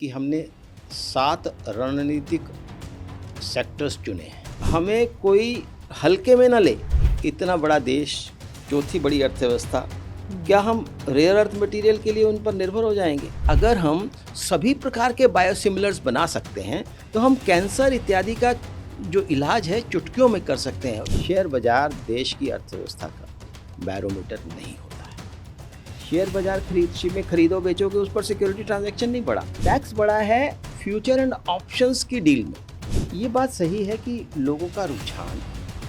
कि हमने 7 रणनीतिक सेक्टर्स चुने हैं। हमें कोई हल्के में न ले। इतना बड़ा देश, चौथी बड़ी अर्थव्यवस्था, क्या हम रेयर अर्थ मटेरियल के लिए उन पर निर्भर हो जाएंगे? अगर हम सभी प्रकार के बायोसिमिलर्स बना सकते हैं तो हम कैंसर इत्यादि का जो इलाज है चुटकियों में कर सकते हैं। शेयर बाजार देश की अर्थव्यवस्था का बैरोमीटर नहीं होता है। शेयर बाजार में खरीदो बेचोगे, उस पर सिक्योरिटी ट्रांजैक्शन नहीं बढ़ा, टैक्स बढ़ा है फ्यूचर एंड ऑप्शंस की डील में। ये बात सही है कि लोगों का रुझान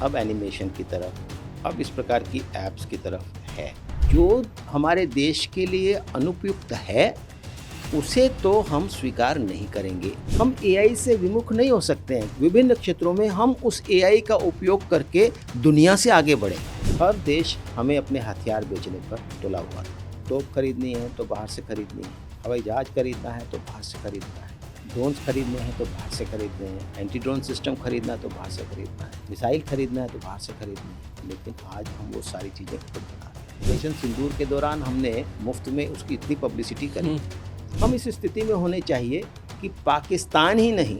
अब एनिमेशन की तरफ, अब इस प्रकार की ऐप्स की तरफ है। जो हमारे देश के लिए अनुपयुक्त है उसे तो हम स्वीकार नहीं करेंगे। हम एआई से विमुख नहीं हो सकते हैं। विभिन्न क्षेत्रों में हम उस एआई का उपयोग करके दुनिया से आगे बढ़ें। हर देश हमें अपने हथियार बेचने पर तुला हुआ है। तोप खरीदनी है तो बाहर से खरीदनी है, हवाई जहाज खरीदना है तो बाहर से खरीदना है, ड्रोन्स खरीदने हैं तो बाहर से खरीदने हैं, एंटी ड्रोन सिस्टम खरीदना है तो बाहर से खरीदना है, मिसाइल खरीदना है तो बाहर से खरीदनी है। लेकिन आज हम वो सारी चीज़ें खुद बना रहे हैं। ऑपरेशन सिंदूर के दौरान हमने मुफ्त में उसकी इतनी पब्लिसिटी करी। हम इस स्थिति में होने चाहिए कि पाकिस्तान ही नहीं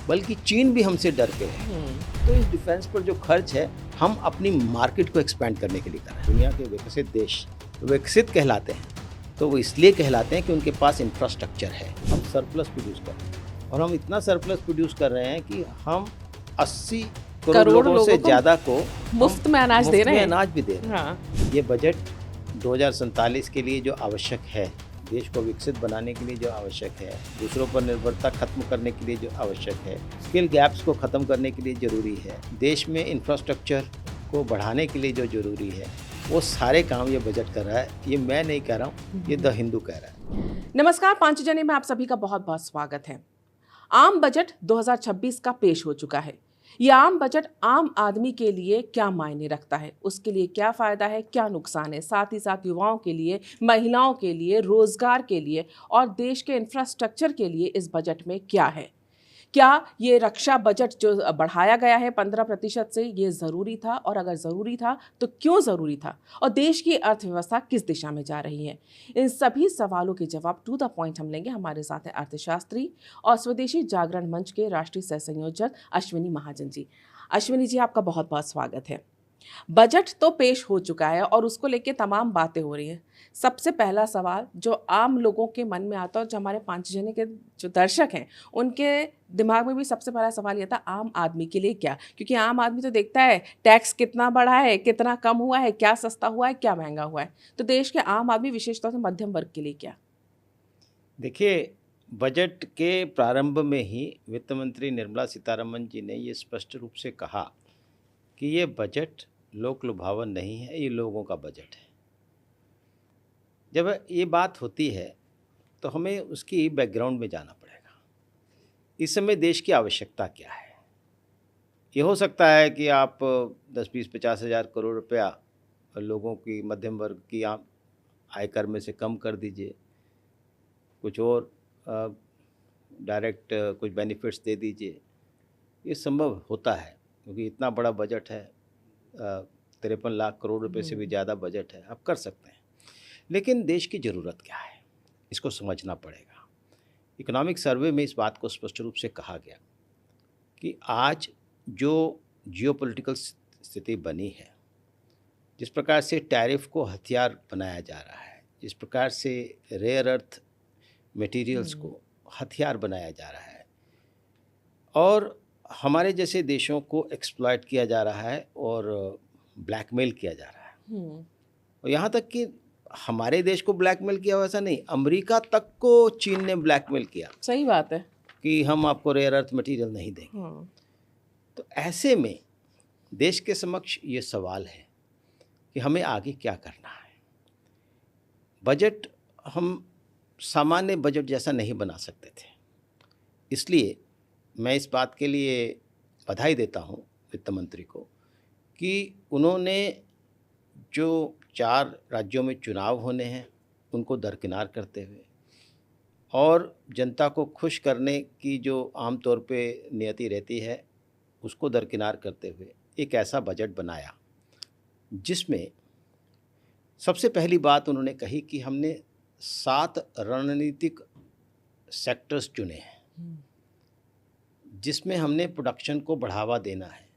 बल्कि चीन भी हमसे डर के है। तो इस डिफेंस पर जो खर्च है हम अपनी मार्केट को एक्सपेंड करने के लिए कर रहे हैं। दुनिया के विकसित देश विकसित कहलाते हैं तो वो इसलिए कहलाते हैं कि उनके पास इंफ्रास्ट्रक्चर है। हम सरप्लस प्रोड्यूस कर रहे हैं और हम इतना सरप्लस प्रोड्यूस कर रहे हैं कि हम 80 करोड़ लोगों से ज़्यादा को मुफ्त में अनाज दे रहे हैं। अनाज भी दे रहे हैं। ये बजट 2047 के लिए जो आवश्यक है, देश को विकसित बनाने के लिए जो आवश्यक है, दूसरों पर निर्भरता खत्म करने के लिए जो आवश्यक है, स्किल गैप्स को ख़त्म करने के लिए ज़रूरी है, देश में इंफ्रास्ट्रक्चर को बढ़ाने के लिए जो ज़रूरी है, वो सारे काम ये बजट कर रहा है। ये मैं नहीं कह रहा हूँ, ये द हिंदू कह रहा है। नमस्कार, पांचजनी में आप सभी का बहुत बहुत स्वागत है। आम बजट 2026 का पेश हो चुका है। यह आम बजट आम आदमी के लिए क्या मायने रखता है, उसके लिए क्या फ़ायदा है, क्या नुकसान है, साथ ही साथ युवाओं के लिए, महिलाओं के लिए, रोजगार के लिए और देश के इंफ्रास्ट्रक्चर के लिए इस बजट में क्या है। क्या ये रक्षा बजट जो बढ़ाया गया है 15% से, ये ज़रूरी था, और अगर ज़रूरी था तो क्यों ज़रूरी था, और देश की अर्थव्यवस्था किस दिशा में जा रही है। इन सभी सवालों के जवाब टू द पॉइंट हम लेंगे। हमारे साथ हैं अर्थशास्त्री और स्वदेशी जागरण मंच के राष्ट्रीय सह संयोजक अश्विनी महाजन जी। अश्विनी जी, आपका बहुत बहुत स्वागत है। बजट तो पेश हो चुका है और उसको लेके तमाम बातें हो रही हैं। सबसे पहला सवाल जो आम लोगों के मन में आता है और जो हमारे पांचजनी के जो दर्शक हैं उनके दिमाग में भी सबसे पहला सवाल ये था, आम आदमी के लिए क्या। क्योंकि आम आदमी तो देखता है टैक्स कितना बढ़ा है, कितना कम हुआ है, क्या सस्ता हुआ है, क्या महंगा हुआ है। तो देश के आम आदमी, विशेष तौर से मध्यम वर्ग के लिए क्या। देखिए, बजट के प्रारंभ में ही वित्त मंत्री निर्मला सीतारमण जी ने ये स्पष्ट रूप से कहा कि ये बजट लोक लुभावन नहीं है, ये लोगों का बजट है। जब ये बात होती है तो हमें उसकी बैकग्राउंड में जाना पड़ेगा। इस समय देश की आवश्यकता क्या है। ये हो सकता है कि आप 10-20-50 हज़ार करोड़ रुपया लोगों की, मध्यम वर्ग की आयकर में से कम कर दीजिए, कुछ और डायरेक्ट कुछ बेनिफिट्स दे दीजिए। ये संभव होता है क्योंकि इतना बड़ा बजट है, 53 लाख करोड़ रुपए से भी ज़्यादा बजट है, आप कर सकते हैं। लेकिन देश की ज़रूरत क्या है, इसको समझना पड़ेगा। इकोनॉमिक सर्वे में इस बात को स्पष्ट रूप से कहा गया कि आज जो जियोपॉलिटिकल स्थिति बनी है, जिस प्रकार से टैरिफ को हथियार बनाया जा रहा है, जिस प्रकार से रेयर अर्थ मटेरियल्स को हथियार बनाया जा रहा है और हमारे जैसे देशों को एक्सप्लॉइट किया जा रहा है और ब्लैकमेल किया जा रहा है। और यहाँ तक कि हमारे देश को ब्लैकमेल किया हो ऐसा नहीं, अमेरिका तक को चीन ने ब्लैकमेल किया। सही बात है कि हम आपको रेयर अर्थ मटेरियल नहीं देंगे। तो ऐसे में देश के समक्ष ये सवाल है कि हमें आगे क्या करना है। बजट हम सामान्य बजट जैसा नहीं बना सकते थे, इसलिए मैं इस बात के लिए बधाई देता हूँ वित्त मंत्री को कि उन्होंने जो 4 राज्यों में चुनाव होने हैं उनको दरकिनार करते हुए और जनता को खुश करने की जो आमतौर पे नियति रहती है उसको दरकिनार करते हुए एक ऐसा बजट बनाया जिसमें सबसे पहली बात उन्होंने कही कि हमने 7 रणनीतिक सेक्टर्स चुने हैं जिसमें हमने प्रोडक्शन को बढ़ावा देना है।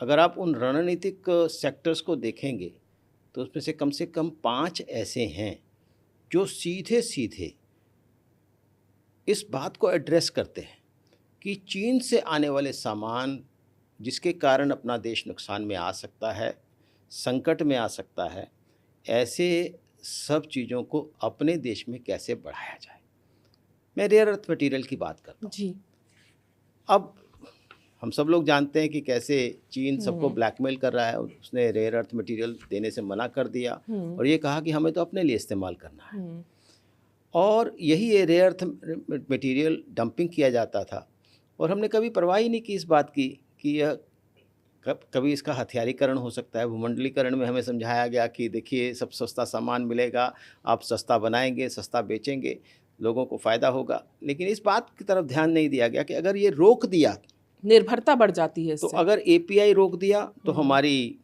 अगर आप उन रणनीतिक सेक्टर्स को देखेंगे तो उसमें से कम 5 ऐसे हैं जो सीधे सीधे इस बात को एड्रेस करते हैं कि चीन से आने वाले सामान जिसके कारण अपना देश नुकसान में आ सकता है, संकट में आ सकता है, ऐसे सब चीज़ों को अपने देश में कैसे बढ़ाया जाए। मैं रेयर अर्थ मटेरियल की बात करता हूँ जी। अब हम सब लोग जानते हैं कि कैसे चीन सबको ब्लैकमेल कर रहा है। उसने रेयर अर्थ मटेरियल देने से मना कर दिया और ये कहा कि हमें तो अपने लिए इस्तेमाल करना है, और यही ये रेयर अर्थ मटेरियल डंपिंग किया जाता था और हमने कभी परवाह ही नहीं की इस बात की कि यह कभी इसका हथियारीकरण हो सकता है। भूमंडलीकरण में हमें समझाया गया कि देखिए सब सस्ता सामान मिलेगा, आप सस्ता बनाएंगे, सस्ता बेचेंगे, लोगों को फ़ायदा होगा, लेकिन इस बात की तरफ ध्यान नहीं दिया गया कि अगर ये रोक दिया निर्भरता बढ़ जाती है तो इससे। अगर एपीआई रोक दिया तो हमारी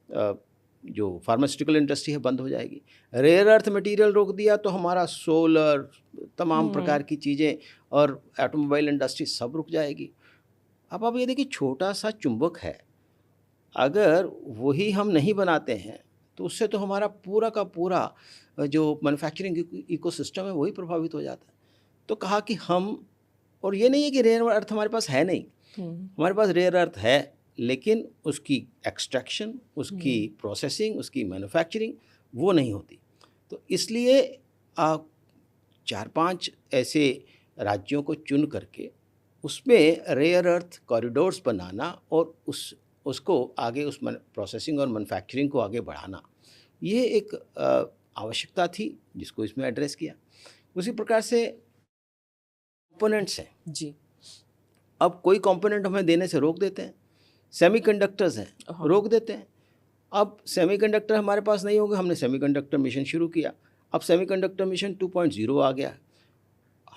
जो फार्मास्यूटिकल इंडस्ट्री है बंद हो जाएगी। रेयर अर्थ मटेरियल रोक दिया तो हमारा सोलर, तमाम प्रकार की चीज़ें और ऑटोमोबाइल इंडस्ट्री सब रुक जाएगी। अब आप ये देखिए, छोटा सा चुंबक है, अगर वही हम नहीं बनाते हैं तो उससे तो हमारा पूरा का पूरा जो मैन्युफैक्चरिंग इकोसिस्टम है वही प्रभावित हो जाता है। तो कहा कि हम, और ये नहीं है कि रेयर अर्थ हमारे पास है नहीं, हमारे पास रेयर अर्थ है, लेकिन उसकी एक्सट्रैक्शन, उसकी प्रोसेसिंग, उसकी मैन्युफैक्चरिंग वो नहीं होती। तो इसलिए 4-5 ऐसे राज्यों को चुन करके उसमें रेयर अर्थ कॉरिडोर्स बनाना और उसको आगे उस प्रोसेसिंग और मैन्युफैक्चरिंग को आगे बढ़ाना, ये एक आवश्यकता थी जिसको इसमें एड्रेस किया। उसी प्रकार से कंपोनेंट्स हैं जी। अब कोई कंपोनेंट हमें देने से रोक देते हैं। सेमीकंडक्टर्स हैं, रोक देते हैं। अब सेमीकंडक्टर हमारे पास नहीं होंगे, हमने सेमीकंडक्टर मिशन शुरू किया। अब सेमीकंडक्टर मिशन 2.0 आ गया।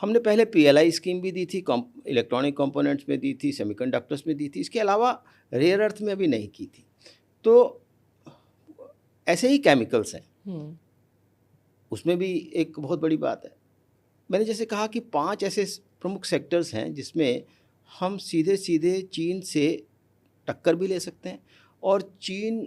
हमने पहले पीएलआई स्कीम भी दी थी, इलेक्ट्रॉनिक कंपोनेंट्स में दी थी, सेमीकंडक्टर्स में दी थी, इसके अलावा रेयर अर्थ में अभी नहीं की थी। तो ऐसे ही केमिकल्स हैं, उसमें भी एक बहुत बड़ी बात है। मैंने जैसे कहा कि 5 ऐसे प्रमुख सेक्टर्स हैं जिसमें हम सीधे सीधे चीन से टक्कर भी ले सकते हैं और चीन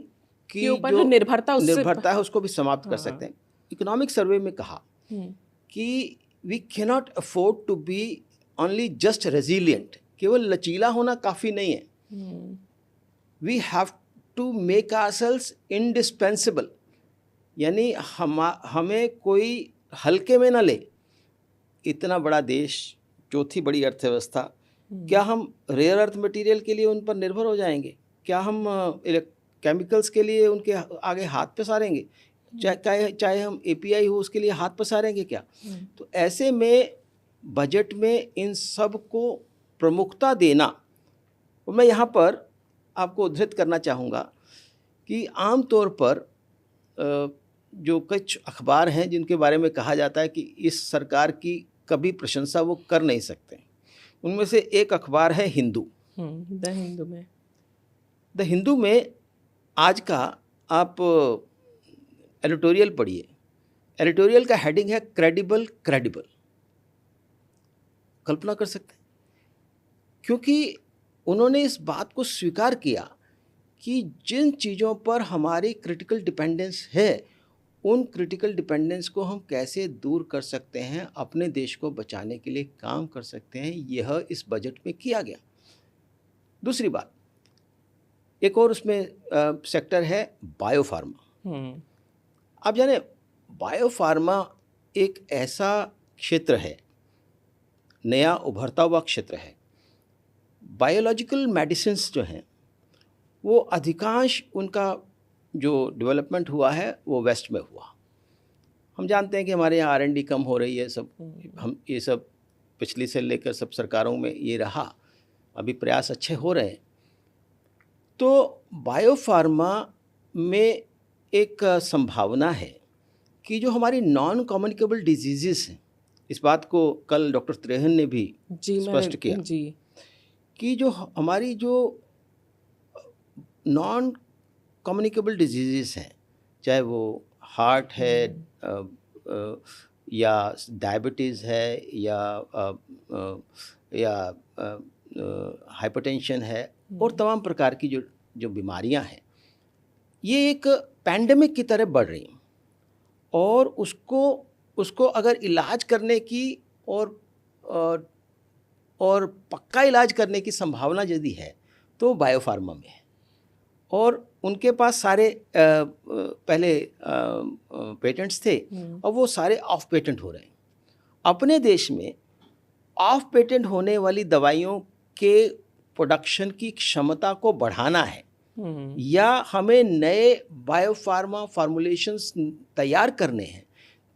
की जो निर्भरता है उसको भी समाप्त कर सकते हैं। इकोनॉमिक सर्वे में कहा कि we cannot afford to be only just resilient, केवल लचीला होना काफ़ी नहीं है, we have to make ourselves indispensable, यानी हमें कोई हल्के में ना ले। इतना बड़ा देश, चौथी बड़ी अर्थव्यवस्था, क्या हम रेयर अर्थ मटेरियल के लिए उन पर निर्भर हो जाएंगे? क्या हम केमिकल्स के लिए उनके आगे हाथ पसारेंगे? चाहे हम एपीआई हो उसके लिए हाथ पसारेंगे क्या? तो ऐसे में बजट में इन सब को प्रमुखता देना, और मैं यहाँ पर आपको उद्धृत करना चाहूँगा कि आम तौर पर जो कुछ अखबार हैं जिनके बारे में कहा जाता है कि इस सरकार की कभी प्रशंसा वो कर नहीं सकते, उनमें से एक अखबार है हिंदू। द हिंदू में आज का आप एडिटोरियल पढ़िए। एडिटोरियल का हेडिंग है क्रेडिबल। कल्पना कर सकते हैं, क्योंकि उन्होंने इस बात को स्वीकार किया कि जिन चीज़ों पर हमारी क्रिटिकल डिपेंडेंस है उन क्रिटिकल डिपेंडेंस को हम कैसे दूर कर सकते हैं, अपने देश को बचाने के लिए काम कर सकते हैं, यह इस बजट में किया गया। दूसरी बात, एक और उसमें सेक्टर है बायोफार्मा। आप जाने बायोफार्मा एक ऐसा क्षेत्र है, नया उभरता हुआ क्षेत्र है। बायोलॉजिकल मेडिसिन्स जो हैं वो अधिकांश उनका जो डेवलपमेंट हुआ है वो वेस्ट में हुआ। हम जानते हैं कि हमारे यहाँ R&D कम हो रही है, सब हम ये सब पिछली से लेकर सब सरकारों में ये रहा, अभी प्रयास अच्छे हो रहे हैं। तो बायोफार्मा में एक संभावना है कि जो हमारी नॉन कम्युनिकेबल डिजीज़ हैं, इस बात को कल डॉक्टर त्रेहन ने भी स्पष्ट किया कि जो हमारी जो नॉन कम्युनिकेबल डिजीज़ हैं, चाहे वो हार्ट है या डायबिटीज़ है या हाइपरटेंशन है और तमाम प्रकार की जो जो बीमारियां हैं, ये एक पैंडेमिक की तरह बढ़ रही हैं और उसको अगर इलाज करने की और पक्का इलाज करने की संभावना यदि है तो बायोफार्मा में है और उनके पास सारे पहले पेटेंट्स थे और वो सारे ऑफ पेटेंट हो रहे हैं। अपने देश में ऑफ पेटेंट होने वाली दवाइयों के प्रोडक्शन की क्षमता को बढ़ाना है या हमें नए बायोफार्मा फार्मूलेशंस तैयार करने हैं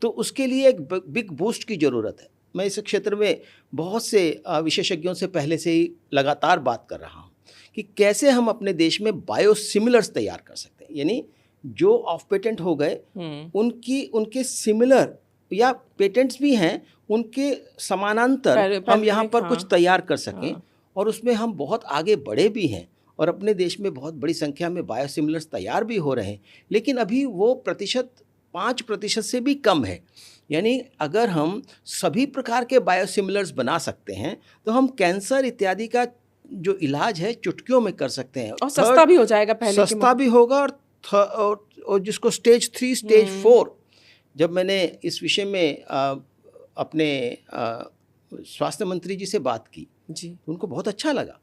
तो उसके लिए एक बिग बूस्ट की ज़रूरत है। मैं इस क्षेत्र में बहुत से विशेषज्ञों से पहले से ही लगातार बात कर रहा हूँ कि कैसे हम अपने देश में बायोसिमिलर्स तैयार कर सकते हैं, यानी जो ऑफ पेटेंट हो गए उनके सिमिलर या पेटेंट्स भी हैं उनके समानांतर हम यहाँ पर कुछ तैयार कर सकें और उसमें हम बहुत आगे बढ़े भी हैं और अपने देश में बहुत बड़ी संख्या में बायोसिमिलर्स तैयार भी हो रहे हैं, लेकिन अभी वो प्रतिशत 5% से भी कम है। यानी अगर हम सभी प्रकार के बायोसिमिलर्स बना सकते हैं तो हम कैंसर इत्यादि का जो इलाज है चुटकियों में कर सकते हैं और सस्ता भी हो जाएगा, पहले सस्ता भी होगा और जिसको स्टेज 3 स्टेज 4, जब मैंने इस विषय में अपने स्वास्थ्य मंत्री जी से बात की जी, उनको बहुत अच्छा लगा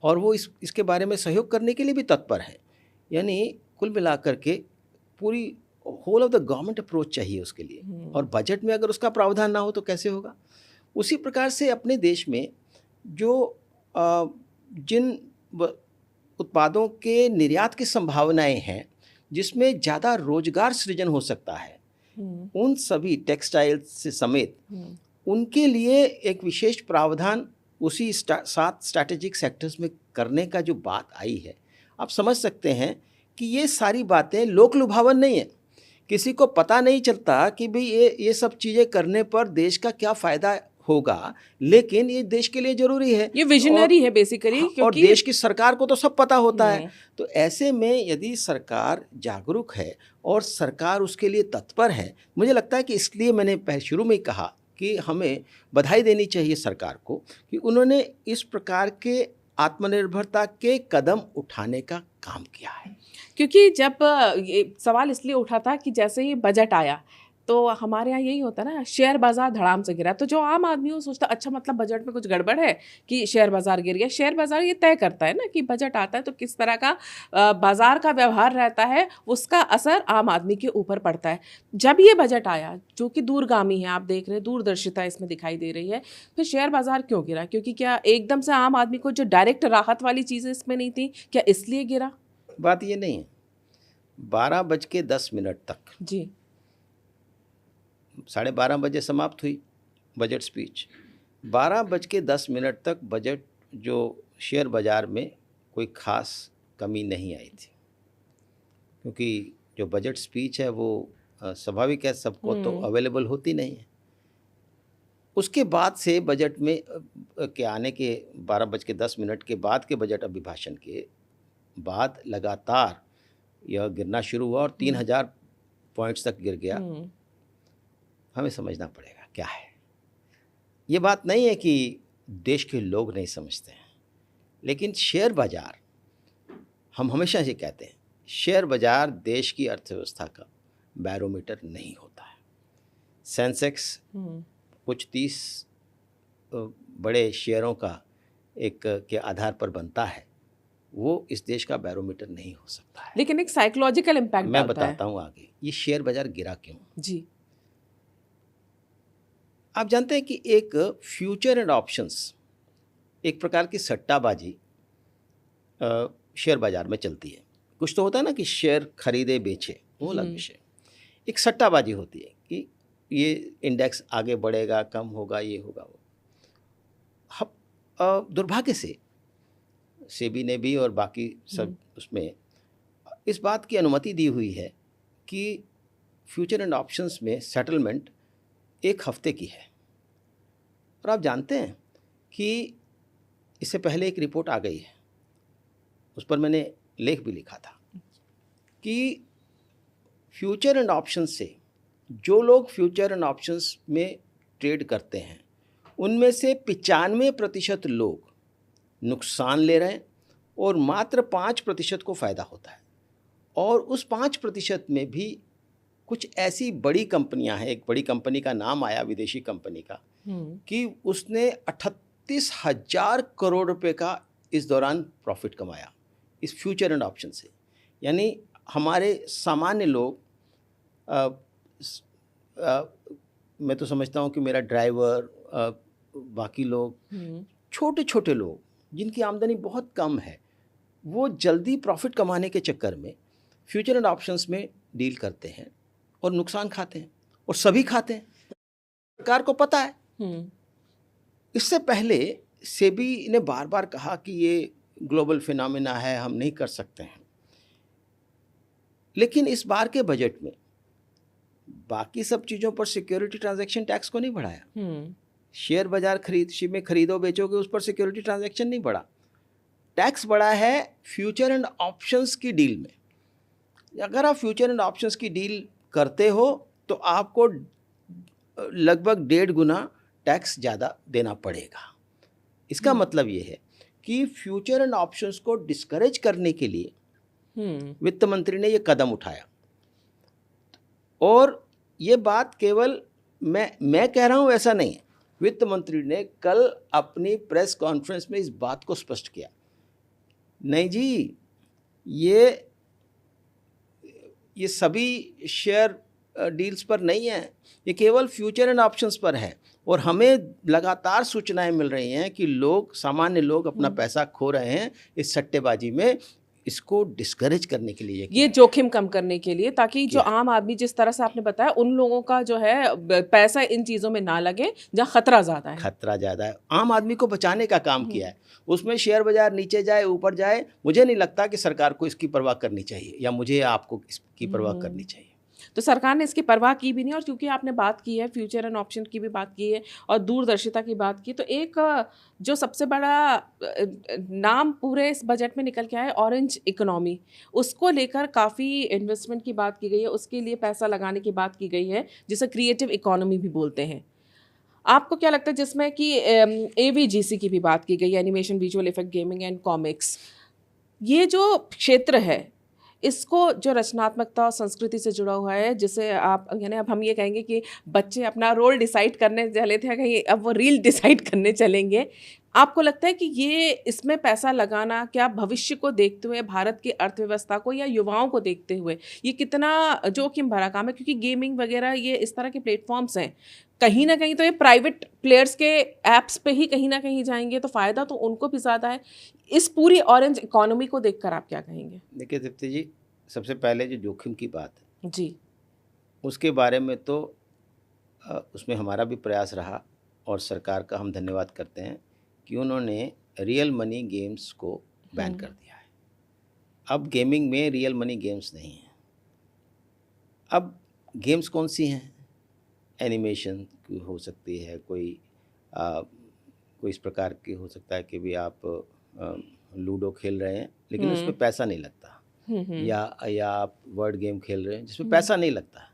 और वो इसके बारे में सहयोग करने के लिए भी तत्पर है। यानी कुल मिलाकर के पूरी whole of the government approach चाहिए उसके लिए और बजट में अगर उसका प्रावधान ना हो तो कैसे होगा। उसी प्रकार से अपने देश में जो जिन उत्पादों के निर्यात की संभावनाएं हैं जिसमें ज़्यादा रोजगार सृजन हो सकता है, उन सभी टेक्सटाइल से समेत उनके लिए एक विशेष प्रावधान उसी 7 स्ट्रैटेजिक सेक्टर्स में करने का जो बात आई है, आप समझ सकते हैं कि ये सारी बातें लोक लुभावन नहीं है। किसी को पता नहीं चलता कि भाई ये सब चीज़ें करने पर देश का क्या फ़ायदा होगा, लेकिन ये देश के लिए ज़रूरी है। ये विजनरी है बेसिकली, और देश की सरकार को तो सब पता होता है। तो ऐसे में यदि सरकार जागरूक है और सरकार उसके लिए तत्पर है, मुझे लगता है कि इसलिए मैंने शुरू में ही कहा कि हमें बधाई देनी चाहिए सरकार को कि उन्होंने इस प्रकार के आत्मनिर्भरता के कदम उठाने का काम किया है। क्योंकि जब ये सवाल इसलिए उठा था कि जैसे ही बजट आया तो हमारे यहाँ यही होता है ना, शेयर बाजार धड़ाम से गिरा। तो जो आम आदमी हो सोचता अच्छा मतलब बजट में कुछ गड़बड़ है कि शेयर बाजार गिर गया। शेयर बाजार ये तय करता है ना कि बजट आता है तो किस तरह का बाजार का व्यवहार रहता है, उसका असर आम आदमी के ऊपर पड़ता है। जब ये बजट आया जो कि दूरगामी है, आप देख रहे हैं दूरदर्शिता इसमें दिखाई दे रही है, फिर शेयर बाजार क्यों गिरा? क्योंकि क्या एकदम से आम आदमी को जो डायरेक्ट राहत वाली चीज़ें इसमें नहीं थी, क्या इसलिए गिरा? बात ये नहीं है। 12:10 तक जी, 12:30 बजे समाप्त हुई बजट स्पीच। 12:10 तक बजट जो शेयर बाज़ार में कोई ख़ास कमी नहीं आई थी, क्योंकि जो बजट स्पीच है वो स्वाभाविक है, सबको तो अवेलेबल होती नहीं है। उसके बाद से बजट में के आने के 12:10 के बाद के बजट अभिभाषण के बाद लगातार यह गिरना शुरू हुआ और 3000 पॉइंट्स तक गिर गया। हमें समझना पड़ेगा क्या है। ये बात नहीं है कि देश के लोग नहीं समझते हैं, लेकिन शेयर बाज़ार, हम हमेशा से कहते हैं, शेयर बाज़ार देश की अर्थव्यवस्था का बैरोमीटर नहीं होता है। सेंसेक्स कुछ 30 बड़े शेयरों का एक के आधार पर बनता है, वो इस देश का बैरोमीटर नहीं हो सकता है। लेकिन एक साइकोलॉजिकल इम्पैक्ट मैं बताता हूँ आगे ये शेयर बाज़ार गिरा क्यों। जी, आप जानते हैं कि एक फ्यूचर एंड ऑप्शंस एक प्रकार की सट्टाबाजी शेयर बाज़ार में चलती है। कुछ तो होता है ना कि शेयर खरीदे बेचे, वो अलग विषय। एक सट्टाबाजी होती है कि ये इंडेक्स आगे बढ़ेगा, कम होगा, ये होगा वो। दुर्भाग्य से सेबी ने भी और बाकी सब उसमें इस बात की अनुमति दी हुई है कि फ्यूचर एंड ऑप्शंस में सेटलमेंट 1 हफ्ते की है। और आप जानते हैं कि इससे पहले एक रिपोर्ट आ गई है, उस पर मैंने लेख भी लिखा था कि फ्यूचर एंड ऑप्शन से जो लोग फ्यूचर एंड ऑप्शंस में ट्रेड करते हैं उनमें से 95% लोग नुकसान ले रहे हैं और मात्र 5% को फ़ायदा होता है। और उस 5% में भी कुछ ऐसी बड़ी कंपनियां हैं, एक बड़ी कंपनी का नाम आया विदेशी कंपनी का कि उसने 38,000 करोड़ रुपए का इस दौरान प्रॉफिट कमाया इस फ्यूचर एंड ऑप्शन से। यानी हमारे सामान्य लोग मैं तो समझता हूँ कि मेरा ड्राइवर, बाकी लोग, छोटे छोटे लोग जिनकी आमदनी बहुत कम है, वो जल्दी प्रॉफिट कमाने के चक्कर में फ्यूचर एंड ऑप्शंस में डील करते हैं और नुकसान खाते हैं, और सभी खाते हैं। सरकार को पता है। इससे पहले सेबी ने बार बार कहा कि ये ग्लोबल फिनोमेना है, हम नहीं कर सकते हैं। लेकिन इस बार के बजट में बाकी सब चीज़ों पर सिक्योरिटी ट्रांजैक्शन टैक्स को नहीं बढ़ाया। शेयर बाजार में खरीदो बेचोगे उस पर सिक्योरिटी ट्रांजैक्शन नहीं बढ़ा। टैक्स बढ़ा है फ्यूचर एंड ऑप्शंस की डील में। अगर आप फ्यूचर एंड ऑप्शंस की डील करते हो तो आपको लगभग 1.5 गुना टैक्स ज़्यादा देना पड़ेगा। इसका मतलब ये है कि फ्यूचर एंड ऑप्शंस को डिस्करेज करने के लिए वित्त मंत्री ने ये कदम उठाया। और ये बात केवल मैं कह रहा हूँ ऐसा नहीं है। वित्त मंत्री ने कल अपनी प्रेस कॉन्फ्रेंस में इस बात को स्पष्ट किया, नहीं जी, ये सभी शेयर डील्स पर नहीं है, ये केवल फ्यूचर एंड ऑप्शंस पर है। और हमें लगातार सूचनाएं मिल रही हैं कि लोग, सामान्य लोग अपना पैसा खो रहे हैं इस सट्टेबाजी में। इसको डिस्करेज करने के लिए, ये जोखिम कम करने के लिए, ताकि जो आम आदमी, जिस तरह से आपने बताया, उन लोगों का जो है पैसा इन चीज़ों में ना लगे जहाँ खतरा ज़्यादा है। खतरा ज़्यादा है, आम आदमी को बचाने का काम किया है। उसमें शेयर बाजार नीचे जाए ऊपर जाए, मुझे नहीं लगता कि सरकार को इसकी परवाह करनी चाहिए, या मुझे आपको इसकी परवाह करनी चाहिए। तो सरकार ने इसकी परवाह की भी नहीं। और क्योंकि आपने बात की है फ्यूचर एंड ऑप्शन की भी बात की है और दूरदर्शिता की बात की, तो एक जो सबसे बड़ा नाम पूरे इस बजट में निकल के आया है, ऑरेंज इकोनॉमी, उसको लेकर काफ़ी इन्वेस्टमेंट की बात की गई है, उसके लिए पैसा लगाने की बात की गई है, जिसे क्रिएटिव इकोनॉमी भी बोलते हैं। आपको क्या लगता है, जिसमें कि AVGC की भी बात की गई, animation, visual effect, gaming and comics, ये जो क्षेत्र है, इसको जो रचनात्मकता और संस्कृति से जुड़ा हुआ है, जिसे आप, यानी अब हम ये कहेंगे कि बच्चे अपना रोल डिसाइड करने चले थे, कहीं अब वो रील डिसाइड करने चलेंगे। आपको लगता है कि ये इसमें पैसा लगाना क्या भविष्य को देखते हुए, भारत की अर्थव्यवस्था को या युवाओं को देखते हुए, ये कितना जोखिम भरा काम है? क्योंकि गेमिंग वगैरह ये इस तरह के प्लेटफॉर्म्स हैं, कहीं ना कहीं तो ये प्राइवेट प्लेयर्स के ऐप्स पे ही कहीं ना कहीं जाएंगे, तो फ़ायदा तो उनको भी ज़्यादा है। इस पूरी ऑरेंज इकोनॉमी को देखकर आप क्या कहेंगे? देखिए दीप्ति जी, सबसे पहले जो जोखिम की बात है जी, उसके बारे में तो उसमें हमारा भी प्रयास रहा, और सरकार का हम धन्यवाद करते हैं कि उन्होंने रियल मनी गेम्स को बैन कर दिया है। अब गेमिंग में रियल मनी गेम्स नहीं हैं। अब गेम्स कौन सी हैं? एनिमेशन की हो सकती है, कोई इस प्रकार की हो सकता है कि भी आप लूडो खेल रहे हैं लेकिन उसमें पैसा नहीं लगता, या आप वर्ड गेम खेल रहे हैं जिसमें पैसा नहीं लगता।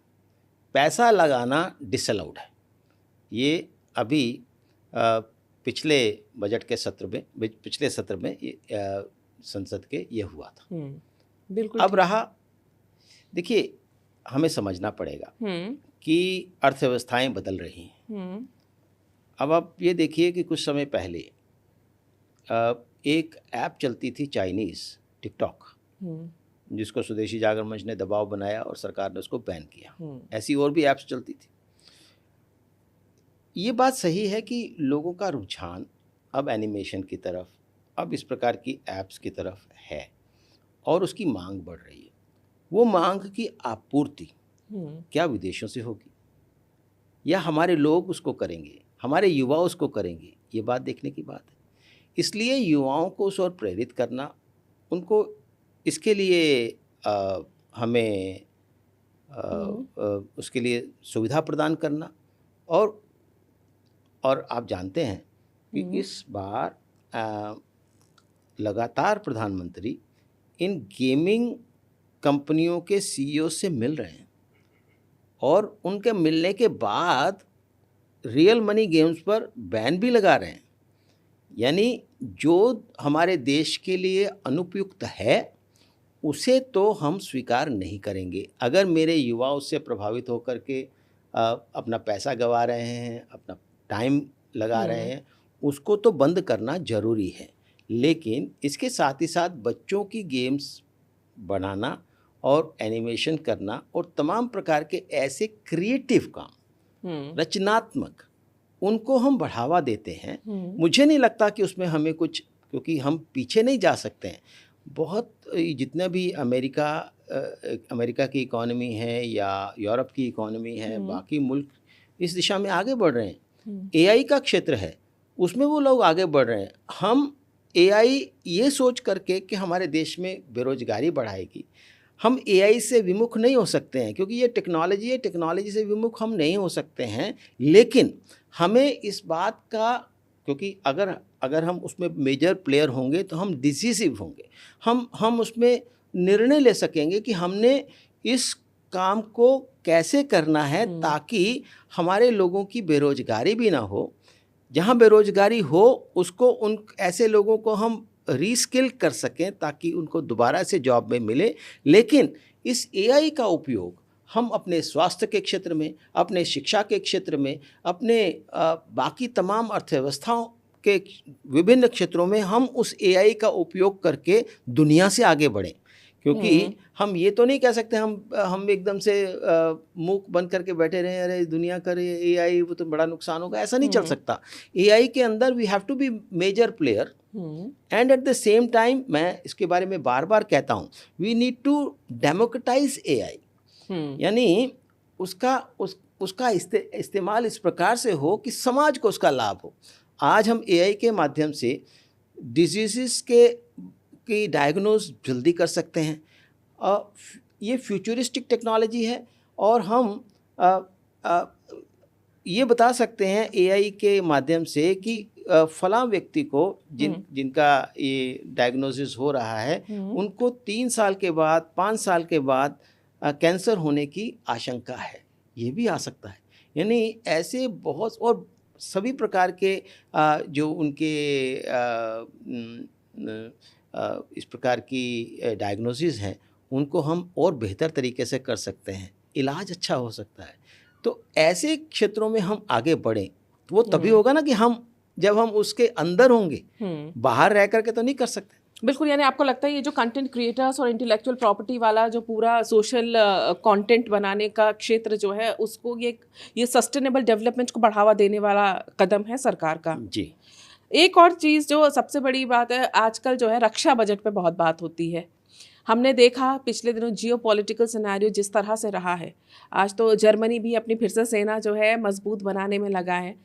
पैसा लगाना डिसअलाउड है। ये अभी पिछले बजट के सत्र में, पिछले सत्र में संसद के ये हुआ था। बिल्कुल। अब रहा, देखिए हमें समझना पड़ेगा कि अर्थव्यवस्थाएं बदल रही हैं। अब आप ये देखिए कि कुछ समय पहले एक ऐप चलती थी चाइनीज़, टिकटॉक, जिसको स्वदेशी जागरण मंच ने दबाव बनाया और सरकार ने उसको बैन किया। ऐसी और भी ऐप्स चलती थी। ये बात सही है कि लोगों का रुझान अब एनिमेशन की तरफ, अब इस प्रकार की ऐप्स की तरफ है और उसकी मांग बढ़ रही है। वो मांग की आपूर्ति क्या विदेशों से होगी या हमारे लोग उसको करेंगे, हमारे युवा उसको करेंगे, ये बात देखने की बात है। इसलिए युवाओं को उस ओर प्रेरित करना, उनको इसके लिए हमें उसके लिए सुविधा प्रदान करना, और आप जानते हैं कि इस बार लगातार प्रधानमंत्री इन गेमिंग कंपनियों के CEO से मिल रहे हैं और उनके मिलने के बाद रियल मनी गेम्स पर बैन भी लगा रहे हैं। यानी जो हमारे देश के लिए अनुपयुक्त है उसे तो हम स्वीकार नहीं करेंगे। अगर मेरे युवा उससे प्रभावित होकर के अपना पैसा गंवा रहे हैं, अपना टाइम लगा रहे हैं, उसको तो बंद करना ज़रूरी है। लेकिन इसके साथ ही साथ बच्चों की गेम्स बनाना और एनिमेशन करना और तमाम प्रकार के ऐसे क्रिएटिव काम, रचनात्मक, उनको हम बढ़ावा देते हैं। मुझे नहीं लगता कि उसमें हमें कुछ, क्योंकि हम पीछे नहीं जा सकते हैं। बहुत जितना भी अमेरिका की इकॉनमी है या यूरोप की इकॉनमी है, बाकी मुल्क इस दिशा में आगे बढ़ रहे हैं। एआई का क्षेत्र है, उसमें वो लोग आगे बढ़ रहे हैं। हम एआई ये सोच करके कि हमारे देश में बेरोजगारी बढ़ाएगी, हम एआई से विमुख नहीं हो सकते हैं, क्योंकि ये टेक्नोलॉजी है, टेक्नोलॉजी से विमुख हम नहीं हो सकते हैं। लेकिन हमें इस बात का, क्योंकि अगर हम उसमें मेजर प्लेयर होंगे तो हम डिसिसिव होंगे, हम उसमें निर्णय ले सकेंगे कि हमने इस काम को कैसे करना है ताकि हमारे लोगों की बेरोजगारी भी ना हो। जहाँ बेरोजगारी हो उसको, उन ऐसे लोगों को हम रीस्किल कर सकें ताकि उनको दोबारा से जॉब में मिले। लेकिन इस एआई का उपयोग हम अपने स्वास्थ्य के क्षेत्र में, अपने शिक्षा के क्षेत्र में, अपने बाकी तमाम अर्थव्यवस्थाओं के विभिन्न क्षेत्रों में हम उस एआई का उपयोग करके दुनिया से आगे बढ़ें। क्योंकि हम ये तो नहीं कह सकते हम एकदम से मुंह बंद करके बैठे रहे, अरे दुनिया करे एआई वो तो बड़ा नुकसान होगा, ऐसा नहीं चल सकता। एआई के अंदर we have to be major player and at the same time, मैं इसके बारे में बार बार कहता हूँ, we need to democratise AI. यानी उसका इस्तेमाल इस प्रकार से हो कि समाज को उसका लाभ हो। आज हम एआई के माध्यम से डिजीज़ की डायग्नोज जल्दी कर सकते हैं। ये फ्यूचरिस्टिक टेक्नोलॉजी है और हम ये बता सकते हैं एआई के माध्यम से कि फलां व्यक्ति को जिनका ये डायग्नोसिस हो रहा है, उनको 3 साल के बाद, 5 साल के बाद कैंसर होने की आशंका है। ये भी आ सकता है। यानी ऐसे बहुत और सभी प्रकार के जो उनके इस प्रकार की डायग्नोसिस हैं, उनको हम और बेहतर तरीके से कर सकते हैं, इलाज अच्छा हो सकता है। तो ऐसे क्षेत्रों में हम आगे बढ़ें तो वो तभी होगा ना कि जब हम उसके अंदर होंगे, बाहर रह करके तो नहीं कर सकते। बिल्कुल। यानी आपको लगता है ये जो कंटेंट क्रिएटर्स और इंटेलेक्चुअल प्रॉपर्टी वाला जो पूरा सोशल कंटेंट बनाने का क्षेत्र जो है, उसको ये सस्टेनेबल डेवलपमेंट को बढ़ावा देने वाला कदम है सरकार का। जी। एक और चीज़ जो सबसे बड़ी बात है, आजकल जो है रक्षा बजट पे बहुत बात होती है। हमने देखा पिछले दिनों जियोपॉलिटिकल सिनेरियो जिस तरह से रहा है, आज तो जर्मनी भी अपनी फिर से सेना जो है मजबूत बनाने में लगा है।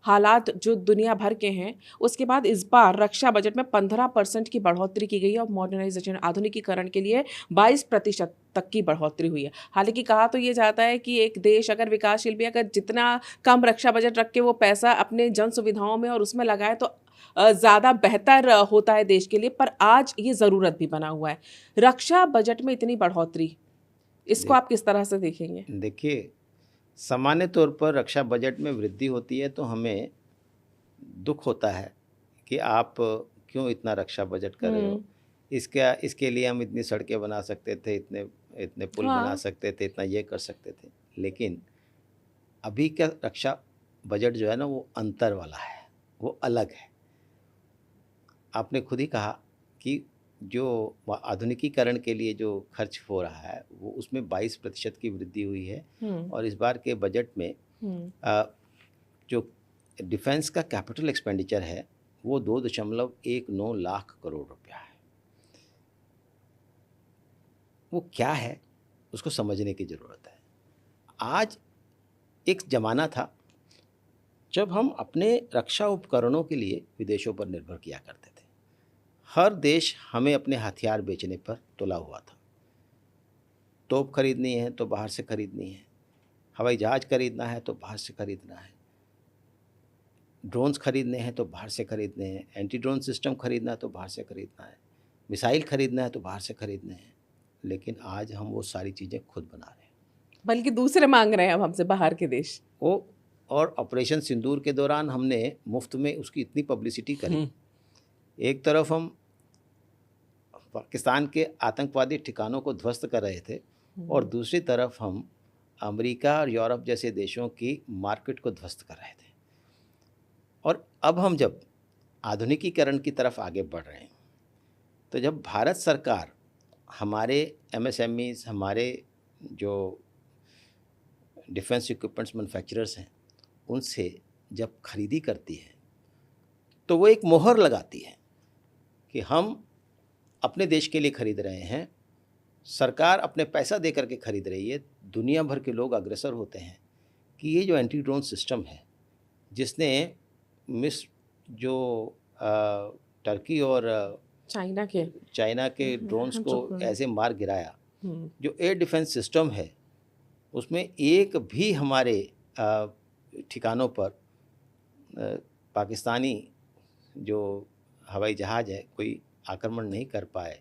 हालात जो दुनिया भर के हैं, उसके बाद इस बार रक्षा बजट में 15% की बढ़ोतरी की गई है और मॉडर्नाइजेशन, आधुनिकीकरण के लिए 22% तक की बढ़ोतरी हुई है। हालांकि कहा तो ये जाता है कि एक देश अगर विकासशील भी, अगर जितना कम रक्षा बजट रख के वो पैसा अपने जन सुविधाओं में और उसमें लगाए तो ज़्यादा बेहतर होता है देश के लिए। पर आज ये ज़रूरत भी बना हुआ है। रक्षा बजट में इतनी बढ़ोतरी, इसको आप किस तरह से देखेंगे? देखिए, सामान्य तौर पर रक्षा बजट में वृद्धि होती है तो हमें दुख होता है कि आप क्यों इतना रक्षा बजट कर रहे हो। इसके लिए हम इतनी सड़कें बना सकते थे, इतने पुल बना सकते थे, इतना ये कर सकते थे। लेकिन अभी का रक्षा बजट जो है ना, वो अंतर वाला है, वो अलग है। आपने खुद ही कहा कि जो आधुनिकीकरण के लिए जो खर्च हो रहा है वो उसमें 22% की वृद्धि हुई है। और इस बार के बजट में जो डिफेंस का कैपिटल एक्सपेंडिचर है वो 2.19 लाख करोड़ रुपया है। वो क्या है उसको समझने की ज़रूरत है। आज एक ज़माना था जब हम अपने रक्षा उपकरणों के लिए विदेशों पर निर्भर किया करते थे। हर देश हमें अपने हथियार बेचने पर तुला हुआ था। तोप खरीदनी है तो बाहर से खरीदनी है, हवाई जहाज़ खरीदना है तो बाहर से खरीदना है, ड्रोन्स खरीदने हैं तो बाहर से खरीदने हैं, एंटी ड्रोन सिस्टम खरीदना है तो बाहर से खरीदना है, मिसाइल खरीदना है तो बाहर से खरीदने हैं। लेकिन आज हम वो सारी चीज़ें खुद बना रहे हैं। बल्कि दूसरे मांग रहे हैं अब हमसे, बाहर के देश। वो और ऑपरेशन सिंदूर के दौरान हमने मुफ्त में उसकी इतनी पब्लिसिटी करी। एक तरफ हम पाकिस्तान के आतंकवादी ठिकानों को ध्वस्त कर रहे थे और दूसरी तरफ हम अमेरिका और यूरोप जैसे देशों की मार्केट को ध्वस्त कर रहे थे। और अब हम जब आधुनिकीकरण की तरफ आगे बढ़ रहे हैं, तो जब भारत सरकार हमारे एमएसएमईज, हमारे जो डिफेंस इक्विपमेंट्स मैन्युफैक्चरर्स हैं, उनसे जब खरीदी करती है तो वो एक मोहर लगाती है कि हम अपने देश के लिए खरीद रहे हैं, सरकार अपने पैसा दे करके खरीद रही है। दुनिया भर के लोग अग्रसर होते हैं कि ये जो एंटी ड्रोन सिस्टम है, जिसने टर्की और चाइना के ड्रोन्स को ऐसे मार गिराया, जो एयर डिफेंस सिस्टम है उसमें एक भी हमारे ठिकानों पर पाकिस्तानी जो हवाई जहाज़ है कोई आक्रमण नहीं कर पाए।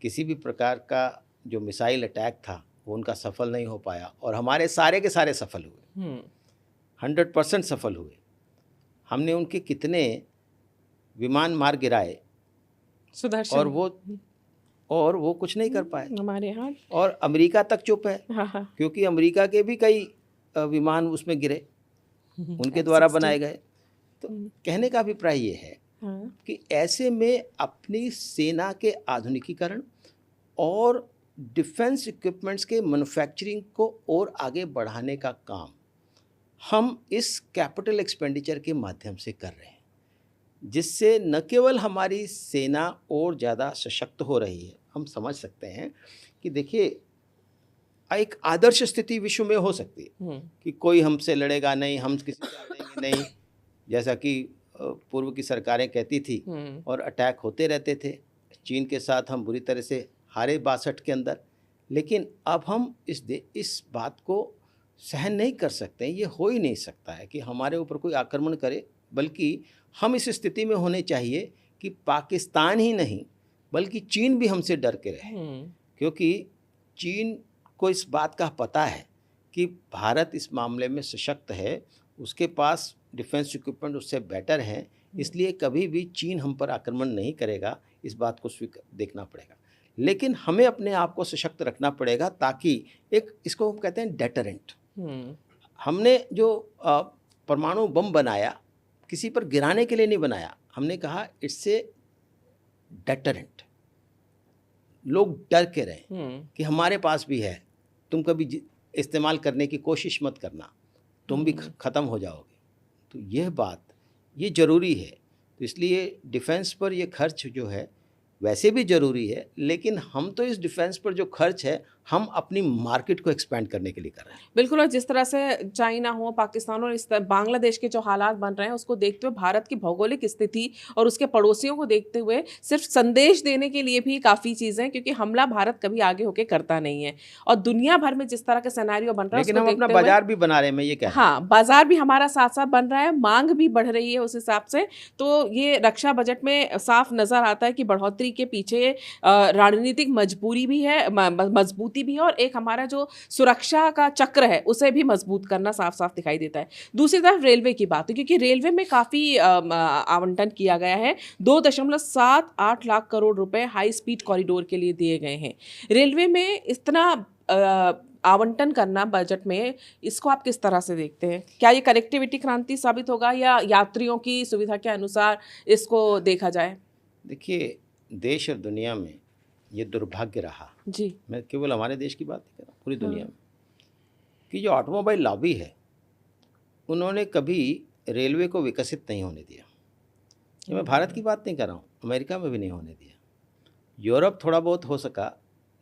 किसी भी प्रकार का जो मिसाइल अटैक था वो उनका सफल नहीं हो पाया और हमारे सारे के सारे सफल हुए, 100% सफल हुए। हमने उनके कितने विमान मार गिराए और वो कुछ नहीं कर पाए हमारे यहाँ, और अमेरिका तक चुप है। क्योंकि अमेरिका के भी कई विमान उसमें गिरे, उनके द्वारा बनाए गए। तो कहने का अभिप्राय ये है कि ऐसे में अपनी सेना के आधुनिकीकरण और डिफेंस इक्विपमेंट्स के मैन्युफैक्चरिंग को और आगे बढ़ाने का काम हम इस कैपिटल एक्सपेंडिचर के माध्यम से कर रहे हैं, जिससे न केवल हमारी सेना और ज़्यादा सशक्त हो रही है। हम समझ सकते हैं कि देखिए, एक आदर्श स्थिति विश्व में हो सकती है कि कोई हमसे लड़ेगा नहीं, हम किसी से लड़ेंगे नहीं, जैसा कि पूर्व की सरकारें कहती थी, और अटैक होते रहते थे। चीन के साथ हम बुरी तरह से हारे 62 के अंदर। लेकिन अब हम इस बात को सहन नहीं कर सकते। ये हो ही नहीं सकता है कि हमारे ऊपर कोई आक्रमण करे, बल्कि हम इस स्थिति में होने चाहिए कि पाकिस्तान ही नहीं बल्कि चीन भी हमसे डर के रहे, क्योंकि चीन को इस बात का पता है कि भारत इस मामले में सशक्त है, उसके पास डिफेंस इक्विपमेंट उससे बेटर हैं, इसलिए कभी भी चीन हम पर आक्रमण नहीं करेगा। इस बात को देखना पड़ेगा। लेकिन हमें अपने आप को सशक्त रखना पड़ेगा, ताकि इसको हम कहते हैं डेटरेंट। हमने जो परमाणु बम बनाया, किसी पर गिराने के लिए नहीं बनाया, हमने कहा इससे डेटरेंट, लोग डर के रहे कि हमारे पास भी है, तुम कभी इस्तेमाल करने की कोशिश मत करना, तुम भी ख़त्म हो जाओगे। तो ये ज़रूरी है। तो इसलिए डिफेंस पर ये खर्च जो है वैसे भी ज़रूरी है, लेकिन हम तो इस डिफेंस पर जो खर्च है हम अपनी मार्केट को एक्सपेंड करने के लिए कर रहे हैं। बिल्कुल। और जिस तरह से चाइना हो, पाकिस्तान और इस बांग्लादेश के जो हालात बन रहे हैं, उसको देखते हुए भारत की भौगोलिक स्थिति और उसके पड़ोसियों को देखते हुए सिर्फ संदेश देने के लिए भी काफ़ी चीज़ें, क्योंकि हमला भारत कभी आगे होके करता नहीं है। और दुनिया भर में जिस तरह का सिनेरियो बन रहा है, लेकिन हम अपना बाजार भी बना रहे हैं, मैं ये कह रहा हूं। हाँ, बाजार भी हमारा साथ साथ बन रहा है, मांग भी बढ़ रही है उस हिसाब से। तो ये रक्षा बजट में साफ नजर आता है कि बढ़ोतरी के पीछे रणनीतिक मजबूती भी है, और एक हमारा जो सुरक्षा का चक्र है उसे भी मजबूत करना साफ साफ दिखाई देता है। दूसरी तरफ रेलवे की बात है, क्योंकि रेलवे में काफ़ी आवंटन किया गया है। 2.78 लाख करोड़ रुपए हाई स्पीड कॉरिडोर के लिए दिए गए हैं। रेलवे में इतना आवंटन करना बजट में, इसको आप किस तरह से देखते हैं? क्या ये कनेक्टिविटी क्रांति साबित होगा, या यात्रियों की सुविधा के अनुसार इसको देखा जाए? देखिए, देश और दुनिया में ये दुर्भाग्य रहा जी, मैं केवल हमारे देश की बात नहीं कर रहा, पूरी दुनिया में, कि जो ऑटोमोबाइल लॉबी है उन्होंने कभी रेलवे को विकसित नहीं होने दिया। ये मैं भारत की बात नहीं कर रहा हूँ, अमेरिका में भी नहीं होने दिया। यूरोप थोड़ा बहुत हो सका,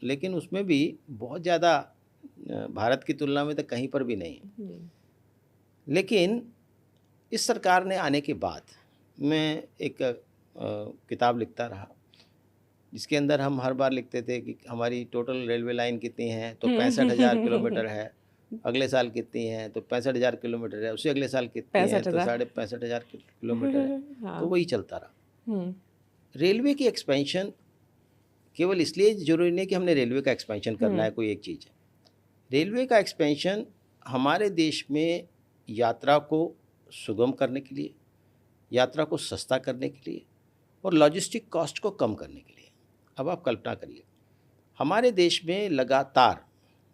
लेकिन उसमें भी बहुत ज़्यादा भारत की तुलना में तो कहीं पर भी नहीं है। लेकिन इस सरकार ने आने के बाद मैं एक किताब लिखता रहा, जिसके अंदर हम हर बार लिखते थे कि हमारी टोटल रेलवे लाइन कितनी है, तो 65,000 किलोमीटर है। अगले साल कितनी है, तो 65,000 किलोमीटर है। उससे अगले साल कितनी है, तो 65,500 किलोमीटर है। तो वही चलता रहा। रेलवे की एक्सपेंशन केवल इसलिए जरूरी नहीं कि हमने रेलवे का एक्सपेंशन करना है, कोई एक चीज़ है। रेलवे का एक्सपेंशन हमारे देश में यात्रा को सुगम करने के लिए, यात्रा को सस्ता करने के लिए और लॉजिस्टिक कॉस्ट को कम करने के लिए। अब आप कल्पना करिए, हमारे देश में लगातार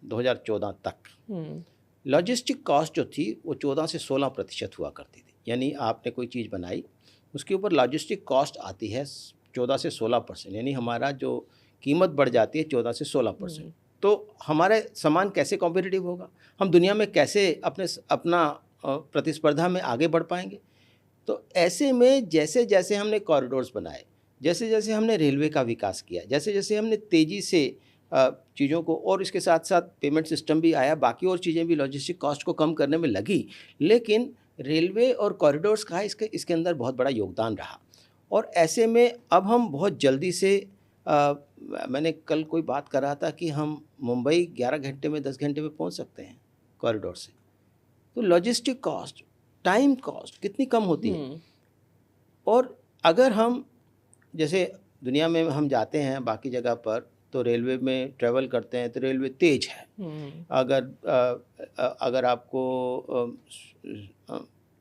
2014 तक लॉजिस्टिक कॉस्ट जो थी वो 14 से 16% हुआ करती थी। यानी आपने कोई चीज़ बनाई, उसके ऊपर लॉजिस्टिक कॉस्ट आती है 14 से 16%, यानी हमारा जो कीमत बढ़ जाती है 14 से 16%। तो हमारे सामान कैसे कॉम्पिटिटिव होगा, हम दुनिया में कैसे अपना प्रतिस्पर्धा में आगे बढ़ पाएंगे। तो ऐसे में जैसे जैसे हमने कॉरिडोर्स बनाए, जैसे जैसे हमने रेलवे का विकास किया, जैसे जैसे हमने तेज़ी से चीज़ों को, और इसके साथ साथ पेमेंट सिस्टम भी आया, बाकी और चीज़ें भी लॉजिस्टिक कॉस्ट को कम करने में लगी, लेकिन रेलवे और कॉरिडोर्स का इसके अंदर बहुत बड़ा योगदान रहा। और ऐसे में अब हम बहुत जल्दी से मैंने कल कोई बात कर रहा था कि हम मुंबई 11 घंटे में 10 घंटे में पहुंच सकते हैं कॉरिडोर से। तो लॉजिस्टिक कॉस्ट, टाइम कॉस्ट कितनी कम होती है। और अगर हम जैसे दुनिया में हम जाते हैं बाकी जगह पर, तो रेलवे में ट्रैवल करते हैं तो रेलवे तेज है। अगर आपको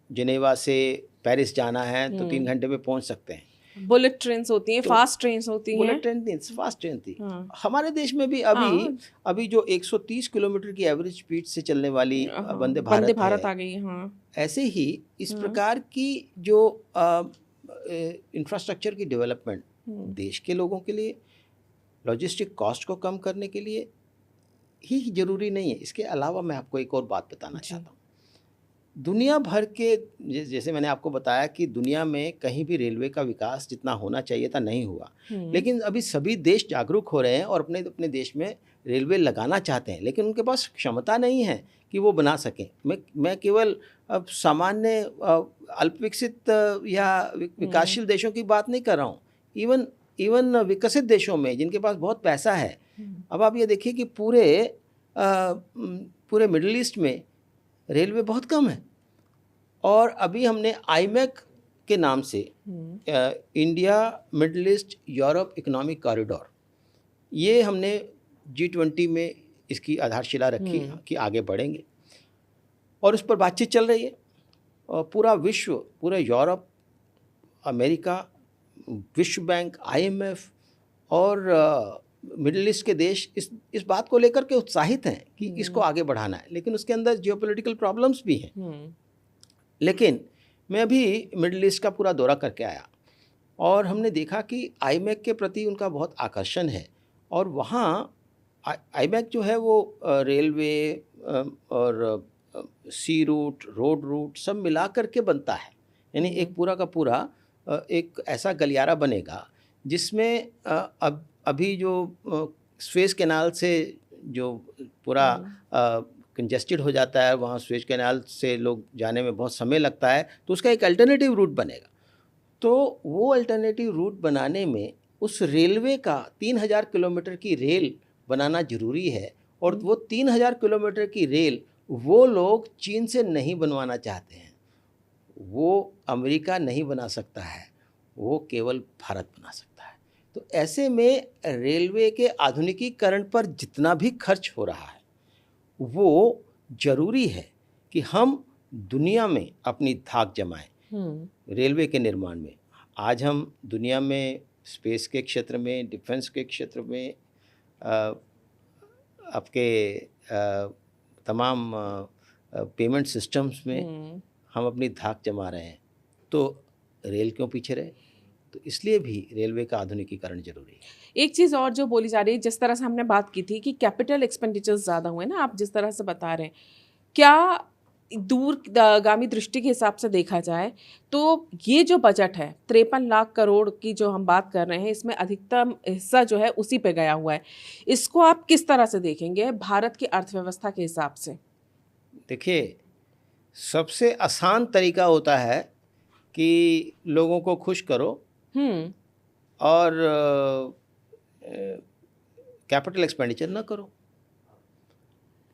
जिनेवा से पेरिस जाना है तो 3 घंटे में पहुंच सकते हैं। बुलेट ट्रेन्स होती हैं, फास्ट ट्रेन्स होती हैं। बुलेट ट्रेन थी, फास्ट ट्रेन थी। हमारे देश में भी अभी जो 130 किलोमीटर की एवरेज स्पीड से चलने वाली वंदे भारत आ गई है। ऐसे ही इस प्रकार की जो इंफ्रास्ट्रक्चर की डेवलपमेंट देश के लोगों के लिए लॉजिस्टिक कॉस्ट को कम करने के लिए ही ज़रूरी नहीं है। इसके अलावा मैं आपको एक और बात बताना चाहता हूँ। दुनिया भर के, जैसे मैंने आपको बताया कि दुनिया में कहीं भी रेलवे का विकास जितना होना चाहिए था नहीं हुआ, लेकिन अभी सभी देश जागरूक हो रहे हैं और अपने अपने देश में रेलवे लगाना चाहते हैं, लेकिन उनके पास क्षमता नहीं है कि वो बना सकें। मैं केवल अब सामान्य अल्पविकसित या विकासशील देशों की बात नहीं कर रहा हूँ, इवन विकसित देशों में जिनके पास बहुत पैसा है। अब आप ये देखिए कि पूरे मिडिल ईस्ट में रेलवे बहुत कम है। और अभी हमने आईमैक के नाम से India middle east Europe economic corridor, ये हमने G20 में इसकी आधारशिला रखी कि आगे बढ़ेंगे और उस पर बातचीत चल रही है। और पूरा विश्व, पूरा यूरोप, अमेरिका, विश्व बैंक, IMF और मिडिल ईस्ट के देश इस बात को लेकर के उत्साहित हैं कि इसको आगे बढ़ाना है, लेकिन उसके अंदर जियोपॉलिटिकल प्रॉब्लम्स भी हैं। लेकिन मैं अभी मिडिल ईस्ट का पूरा दौरा करके आया और हमने देखा कि आईमैक के प्रति उनका बहुत आकर्षण है। और वहाँ आईमैक जो है वो रेलवे और सी रूट, रोड रूट सब मिला करके बनता है। यानी एक पूरा का पूरा एक ऐसा गलियारा बनेगा जिसमें अभी जो स्वेज कैनाल से जो पूरा कंजेस्टेड हो जाता है, वहाँ स्वेज कैनाल से लोग जाने में बहुत समय लगता है, तो उसका एक अल्टरनेटिव रूट बनेगा। तो वो अल्टरनेटिव रूट बनाने में उस रेलवे का 3000 किलोमीटर की रेल बनाना ज़रूरी है। और वो 3000 किलोमीटर की रेल वो लोग चीन से नहीं बनवाना चाहते हैं, वो अमेरिका नहीं बना सकता है, वो केवल भारत बना सकता है। तो ऐसे में रेलवे के आधुनिकीकरण पर जितना भी खर्च हो रहा है वो ज़रूरी है कि हम दुनिया में अपनी धाक जमाएं रेलवे के निर्माण में। आज हम दुनिया में स्पेस के क्षेत्र में, डिफेंस के क्षेत्र में, आपके तमाम पेमेंट सिस्टम्स में हम अपनी धाक जमा रहे हैं, तो रेल क्यों पीछे रहे? तो इसलिए भी रेलवे का आधुनिकीकरण जरूरी है। एक चीज़ और जो बोली जा रही है, जिस तरह से हमने बात की थी कि कैपिटल एक्सपेंडिचर्स ज़्यादा हुए ना, आप जिस तरह से बता रहे हैं, क्या दूरगामी दृष्टि के हिसाब से देखा जाए तो ये जो बजट है 53 लाख करोड़ की जो हम बात कर रहे हैं, इसमें अधिकतम हिस्सा जो है उसी पे गया हुआ है। इसको आप किस तरह से देखेंगे भारत की अर्थव्यवस्था के हिसाब से? देखिए, सबसे आसान तरीका होता है कि लोगों को खुश करो और कैपिटल एक्सपेंडिचर ना करो,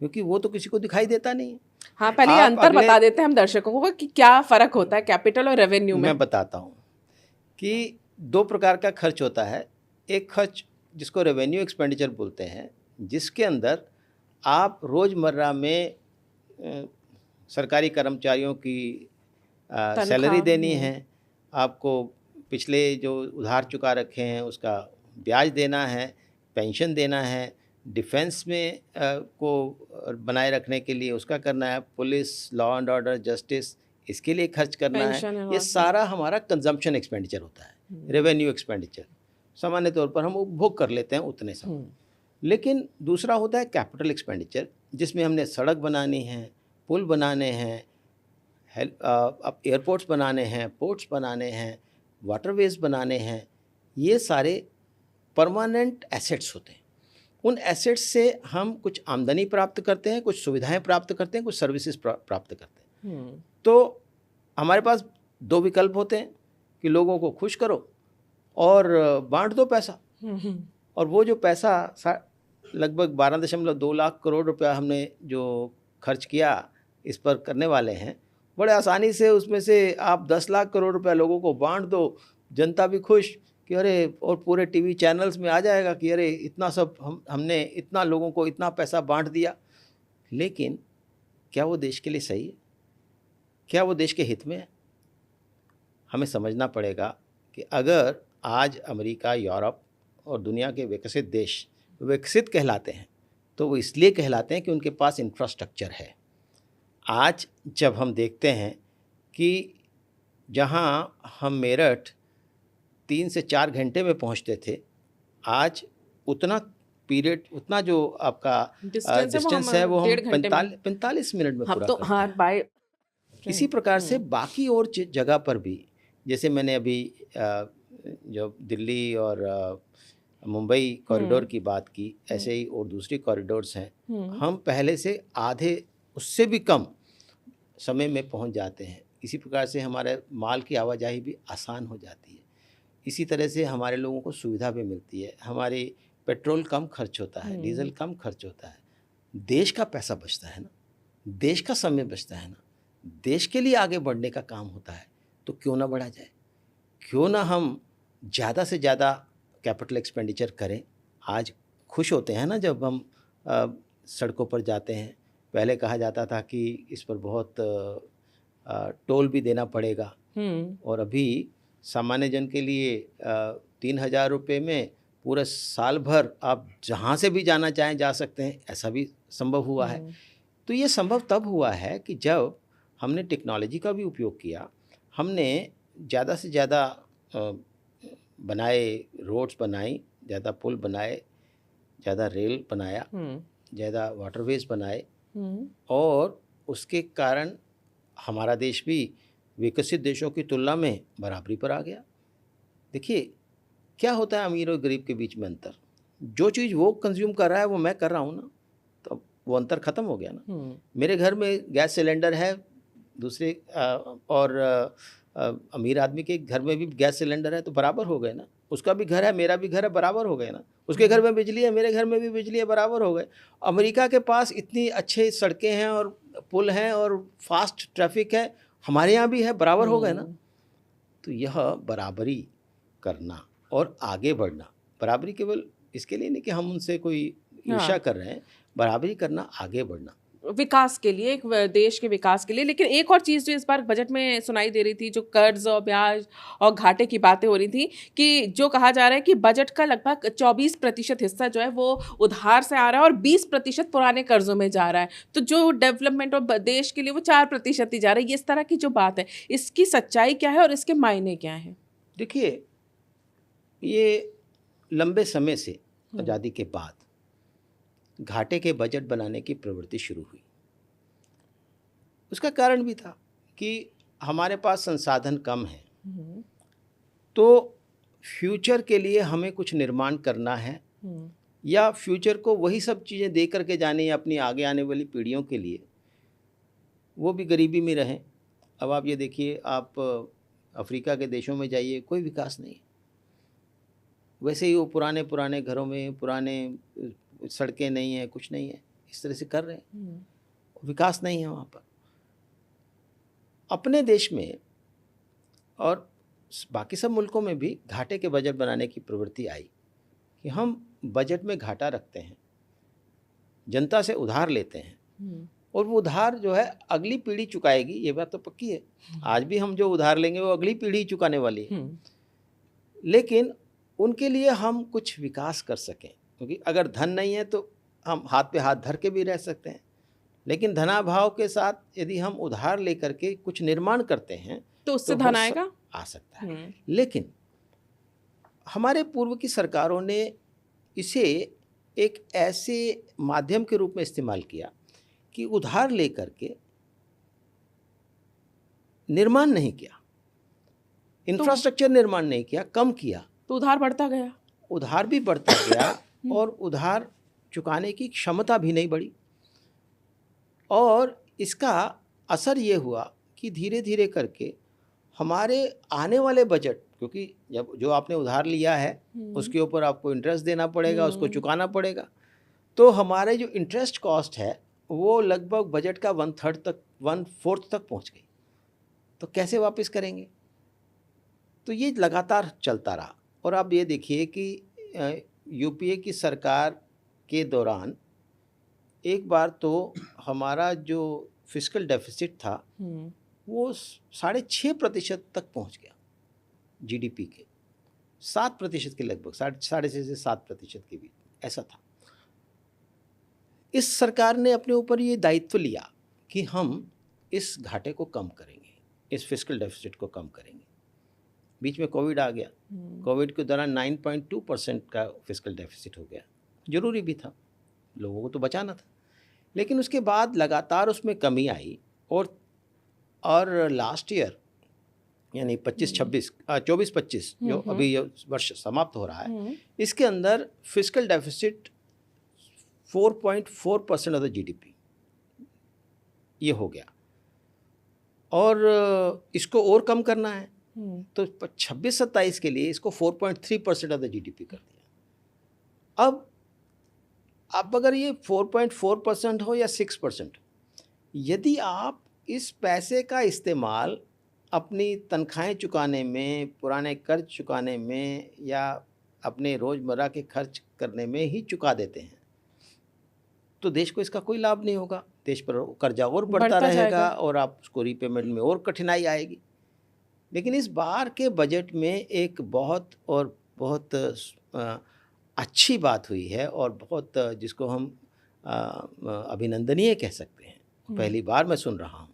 क्योंकि वो तो किसी को दिखाई देता नहीं। हाँ, पहले अंतर बता देते हैं हम दर्शकों को कि क्या फ़र्क होता है कैपिटल और रेवेन्यू में। मैं बताता हूँ कि 2 प्रकार का खर्च होता है। एक खर्च जिसको रेवेन्यू एक्सपेंडिचर बोलते हैं, जिसके अंदर आप रोज़मर्रा में सरकारी कर्मचारियों की सैलरी देनी है, आपको पिछले जो उधार चुका रखे हैं उसका ब्याज देना है, पेंशन देना है, डिफेंस में को बनाए रखने के लिए उसका करना है, police, law and order, justice, इसके लिए खर्च करना पेंशन है। है ये सारा हमारा कंजम्पशन एक्सपेंडिचर होता है, रेवेन्यू एक्सपेंडिचर। सामान्य तौर पर हम उपभोग कर लेते हैं उतने समय। लेकिन दूसरा होता है कैपिटल एक्सपेंडिचर, जिसमें हमने सड़क बनानी है, पुल बनाने हैं, अब एयरपोर्ट्स बनाने हैं, पोर्ट्स बनाने हैं, वाटरवेज बनाने हैं। ये सारे परमानेंट एसेट्स होते हैं। उन एसेट्स से हम कुछ आमदनी प्राप्त करते हैं, कुछ सुविधाएं प्राप्त करते हैं, कुछ सर्विसेज प्राप्त करते हैं। तो हमारे पास दो विकल्प होते हैं कि लोगों को खुश करो और बांट दो पैसा। और वो जो पैसा लगभग 12.2 लाख करोड़ रुपया हमने जो खर्च किया इस पर करने वाले हैं, बड़े आसानी से उसमें से आप 10 लाख करोड़ रुपया लोगों को बांट दो, जनता भी खुश कि अरे, और पूरे टीवी चैनल्स में आ जाएगा कि अरे इतना सब हमने इतना लोगों को इतना पैसा बांट दिया। लेकिन क्या वो देश के लिए सही है? क्या वो देश के हित में है? हमें समझना पड़ेगा कि अगर आज अमेरिका, यूरोप और दुनिया के विकसित देश विकसित कहलाते हैं तो वो इसलिए कहलाते हैं कि उनके पास इंफ्रास्ट्रक्चर है। आज जब हम देखते हैं कि जहां हम मेरठ 3 से 4 घंटे में पहुंचते थे, आज उतना पीरियड, उतना जो आपका डिस्टेंस है वो हम 45 मिनट में पूरा करते हैं। इसी प्रकार से बाकी और जगह पर भी, जैसे मैंने अभी जो दिल्ली और मुंबई कॉरिडोर की बात की, ऐसे ही और दूसरी कॉरिडोर्स हैं। हम पहले से आधे उससे भी कम समय में पहुंच जाते हैं। इसी प्रकार से हमारे माल की आवाजाही भी आसान हो जाती है। इसी तरह से हमारे लोगों को सुविधा भी मिलती है। हमारी पेट्रोल कम खर्च होता है, डीजल कम खर्च होता है, देश का पैसा बचता है ना, देश का समय बचता है ना, देश के लिए आगे बढ़ने का काम होता है। तो क्यों ना बढ़ा जाए, क्यों ना हम ज़्यादा से ज़्यादा कैपिटल एक्सपेंडिचर करें। आज खुश होते हैं ना जब हम सड़कों पर जाते हैं। पहले कहा जाता था कि इस पर बहुत टोल भी देना पड़ेगा, और अभी सामान्य जन के लिए 3,000 रुपये में पूरा साल भर आप जहाँ से भी जाना चाहें जा सकते हैं, ऐसा भी संभव हुआ है। तो ये संभव तब हुआ है कि जब हमने टेक्नोलॉजी का भी उपयोग किया, हमने ज़्यादा से ज़्यादा बनाए, रोड्स बनाई, ज़्यादा पुल बनाए, ज़्यादा रेल बनाया, ज़्यादा वाटरवेज बनाए, और उसके कारण हमारा देश भी विकसित देशों की तुलना में बराबरी पर आ गया। देखिए क्या होता है अमीर और गरीब के बीच में अंतर। जो चीज़ वो कंज्यूम कर रहा है वो मैं कर रहा हूँ ना, तो वो अंतर ख़त्म हो गया ना। मेरे घर में गैस सिलेंडर है, दूसरे और अमीर आदमी के घर में भी गैस सिलेंडर है, तो बराबर हो गए ना। उसका भी घर है, मेरा भी घर है, बराबर हो गए ना। उसके घर में बिजली है, मेरे घर में भी बिजली है, बराबर हो गए। अमेरिका के पास इतनी अच्छे सड़कें हैं और पुल हैं और फास्ट ट्रैफिक है, हमारे यहाँ भी है, बराबर हो गए ना। तो यह बराबरी करना और आगे बढ़ना, बराबरी केवल इसके लिए नहीं कि हम उनसे कोई ईर्ष्या कर रहे हैं, बराबरी करना, आगे बढ़ना, विकास के लिए, एक देश के विकास के लिए। लेकिन एक और चीज़ जो इस बार बजट में सुनाई दे रही थी, जो कर्ज और ब्याज और घाटे की बातें हो रही थी, कि जो कहा जा रहा है कि बजट का लगभग 24% हिस्सा जो है वो उधार से आ रहा है और 20% पुराने कर्जों में जा रहा है। तो जो डेवलपमेंट ऑफ देश के लिए वो 4% ही जा रहा है। इस तरह की जो बात है, इसकी सच्चाई क्या है और इसके मायने क्या है? देखिए, ये लंबे समय से आज़ादी के बाद घाटे के बजट बनाने की प्रवृत्ति शुरू हुई। उसका कारण भी था कि हमारे पास संसाधन कम है, तो फ्यूचर के लिए हमें कुछ निर्माण करना है, या फ्यूचर को वही सब चीज़ें दे करके जानी है अपनी आगे आने वाली पीढ़ियों के लिए, वो भी गरीबी में रहें। अब आप ये देखिए, आप अफ्रीका के देशों में जाइए, कोई विकास नहीं। वैसे ही वो पुराने पुराने घरों में पुराने सड़कें नहीं हैं, कुछ नहीं है, इस तरह से कर रहे हैं, विकास नहीं है वहाँ पर। अपने देश में और बाकी सब मुल्कों में भी घाटे के बजट बनाने की प्रवृत्ति आई कि हम बजट में घाटा रखते हैं, जनता से उधार लेते हैं और वो उधार जो है अगली पीढ़ी चुकाएगी, ये बात तो पक्की है। आज भी हम जो उधार लेंगे वो अगली पीढ़ी चुकाने वाली है। लेकिन उनके लिए हम कुछ विकास कर सकें, क्योंकि अगर धन नहीं है तो हम हाथ पे हाथ धर के भी रह सकते हैं, लेकिन धनाभाव के साथ यदि हम उधार लेकर के कुछ निर्माण करते हैं तो उससे धन आएगा, आ सकता है। लेकिन हमारे पूर्व की सरकारों ने इसे एक ऐसे माध्यम के रूप में इस्तेमाल किया कि उधार लेकर के निर्माण नहीं किया, इंफ्रास्ट्रक्चर निर्माण नहीं किया, कम किया, तो उधार बढ़ता गया, उधार भी बढ़ता गया और उधार चुकाने की क्षमता भी नहीं बढ़ी। और इसका असर ये हुआ कि धीरे धीरे करके हमारे आने वाले बजट, क्योंकि जब जो आपने उधार लिया है उसके ऊपर आपको इंटरेस्ट देना पड़ेगा, उसको चुकाना पड़ेगा, तो हमारे जो इंटरेस्ट कॉस्ट है वो लगभग बजट का 1/3 तक 1/4 तक पहुंच गई। तो कैसे वापस करेंगे? तो ये लगातार चलता रहा। और आप ये देखिए कि यूपीए की सरकार के दौरान एक बार तो हमारा जो फिस्कल डेफिसिट था वो 6.5% तक पहुंच गया जीडीपी के, 7% के लगभग, 6.5 से 7% के बीच, ऐसा था। इस सरकार ने अपने ऊपर ये दायित्व लिया कि हम इस घाटे को कम करेंगे, इस फिस्कल डेफिसिट को कम करेंगे। बीच में कोविड आ गया, कोविड के दौरान 9.2% का फिस्कल डेफिसिट हो गया, जरूरी भी था, लोगों को तो बचाना था। लेकिन उसके बाद लगातार उसमें कमी आई और लास्ट ईयर यानी 24-25 जो अभी ये वर्ष समाप्त हो रहा है, इसके अंदर fiscal deficit 4.4% of the GDP ये हो गया और इसको और कम करना है तो 26-27 के लिए इसको 4.3% ऑफ द जीडीपी कर दिया। अब अगर ये 4.4% हो या 6%, यदि आप इस पैसे का इस्तेमाल अपनी तनख्वाहें चुकाने में, पुराने कर्ज चुकाने में या अपने रोज़मर्रा के खर्च करने में ही चुका देते हैं तो देश को इसका कोई लाभ नहीं होगा। देश पर कर्जा और बढ़ता रहेगा और आप उसको रीपेमेंट में और कठिनाई आएगी। लेकिन इस बार के बजट में एक बहुत अच्छी बात हुई है और बहुत जिसको हम अभिनंदनीय कह सकते हैं, पहली बार मैं सुन रहा हूँ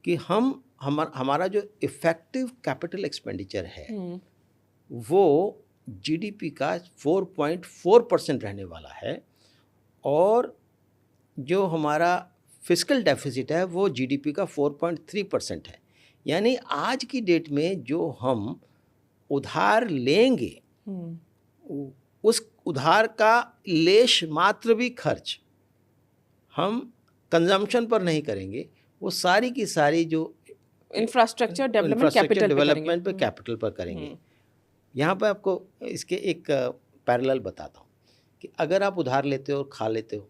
कि हमारा जो इफ़ेक्टिव कैपिटल एक्सपेंडिचर है वो जीडीपी का 4.4% रहने वाला है और जो हमारा फिस्कल डेफिसिट है वो जीडीपी का 4.3% है। यानी आज की डेट में जो हम उधार लेंगे उस उधार का लेश मात्र भी खर्च हम कंजम्पशन पर नहीं करेंगे, वो सारी की सारी जो इंफ्रास्ट्रक्चर डेवलपमेंट पे कैपिटल पर करेंगे। यहाँ पर आपको इसके एक पैरेलल बताता हूँ कि अगर आप उधार लेते हो और खा लेते हो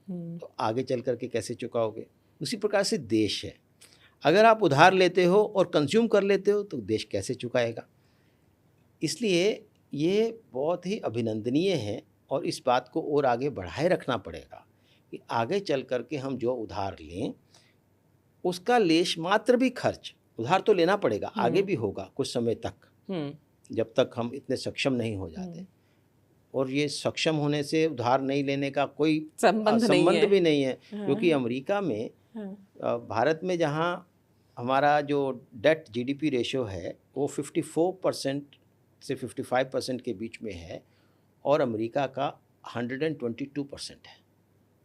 तो आगे चल करके कैसे चुकाओगे। उसी प्रकार से देश है, अगर आप उधार लेते हो और कंज्यूम कर लेते हो तो देश कैसे चुकाएगा। इसलिए ये बहुत ही अभिनंदनीय है और इस बात को और आगे बढ़ाए रखना पड़ेगा कि आगे चल करके हम जो उधार लें उसका लेश मात्र भी खर्च, उधार तो लेना पड़ेगा, आगे भी होगा कुछ समय तक, जब तक हम इतने सक्षम नहीं हो जाते। और ये सक्षम होने से उधार नहीं लेने का कोई संबंध भी नहीं है, क्योंकि अमेरिका में भारत में जहाँ हमारा जो डेट जीडीपी रेशियो है वो 54% से 55% के बीच में है और अमेरिका का 122% है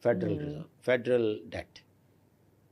फेडरल डेट।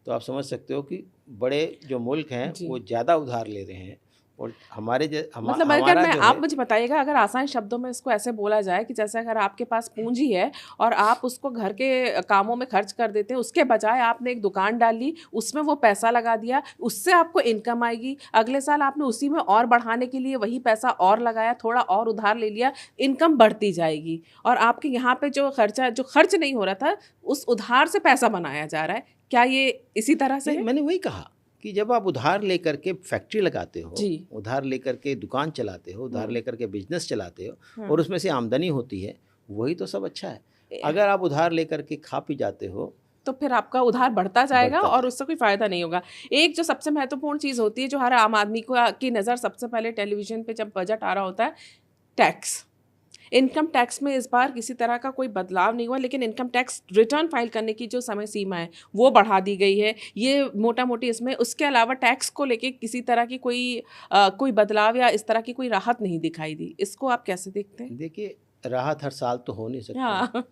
तो आप समझ सकते हो कि बड़े जो मुल्क हैं वो ज़्यादा उधार ले रहे हैं और मतलब अगर आप मुझे बताइएगा, अगर आसान शब्दों में इसको ऐसे बोला जाए कि जैसे अगर आपके पास पूंजी है और आप उसको घर के कामों में खर्च कर देते हैं, उसके बजाय आपने एक दुकान डाल ली, उसमें वो पैसा लगा दिया, उससे आपको इनकम आएगी, अगले साल आपने उसी में और बढ़ाने के लिए वही पैसा और लगाया, थोड़ा और उधार ले लिया, इनकम बढ़ती जाएगी और आपके यहाँ पे जो खर्च नहीं हो रहा था उस उधार से पैसा बनाया जा रहा है। क्या ये इसी तरह से है? मैंने वही कहा कि जब आप उधार लेकर के फैक्ट्री लगाते हो, उधार लेकर के दुकान चलाते हो, उधार लेकर के बिजनेस चलाते हो और उसमें से आमदनी होती है, वही तो सब अच्छा है। अगर आप उधार लेकर के खा पी जाते हो तो फिर आपका उधार बढ़ता जाएगा बढ़ता और उससे कोई फायदा नहीं होगा। एक जो सबसे महत्वपूर्ण चीज़ होती है, जो हर आम आदमी को की नज़र सबसे पहले टेलीविज़न पे जब बजट आ रहा होता है, टैक्स। इनकम टैक्स में इस बार किसी तरह का कोई बदलाव नहीं हुआ, लेकिन इनकम टैक्स रिटर्न फाइल करने की जो समय सीमा है वो बढ़ा दी गई है। ये मोटा-मोटी इसमें, उसके अलावा टैक्स को लेके किसी तरह की कोई बदलाव या इस तरह की कोई राहत नहीं दिखाई दी। इसको आप कैसे देखते हैं? देखिए, राहत हर साल तो हो नहीं सकती। हाँ।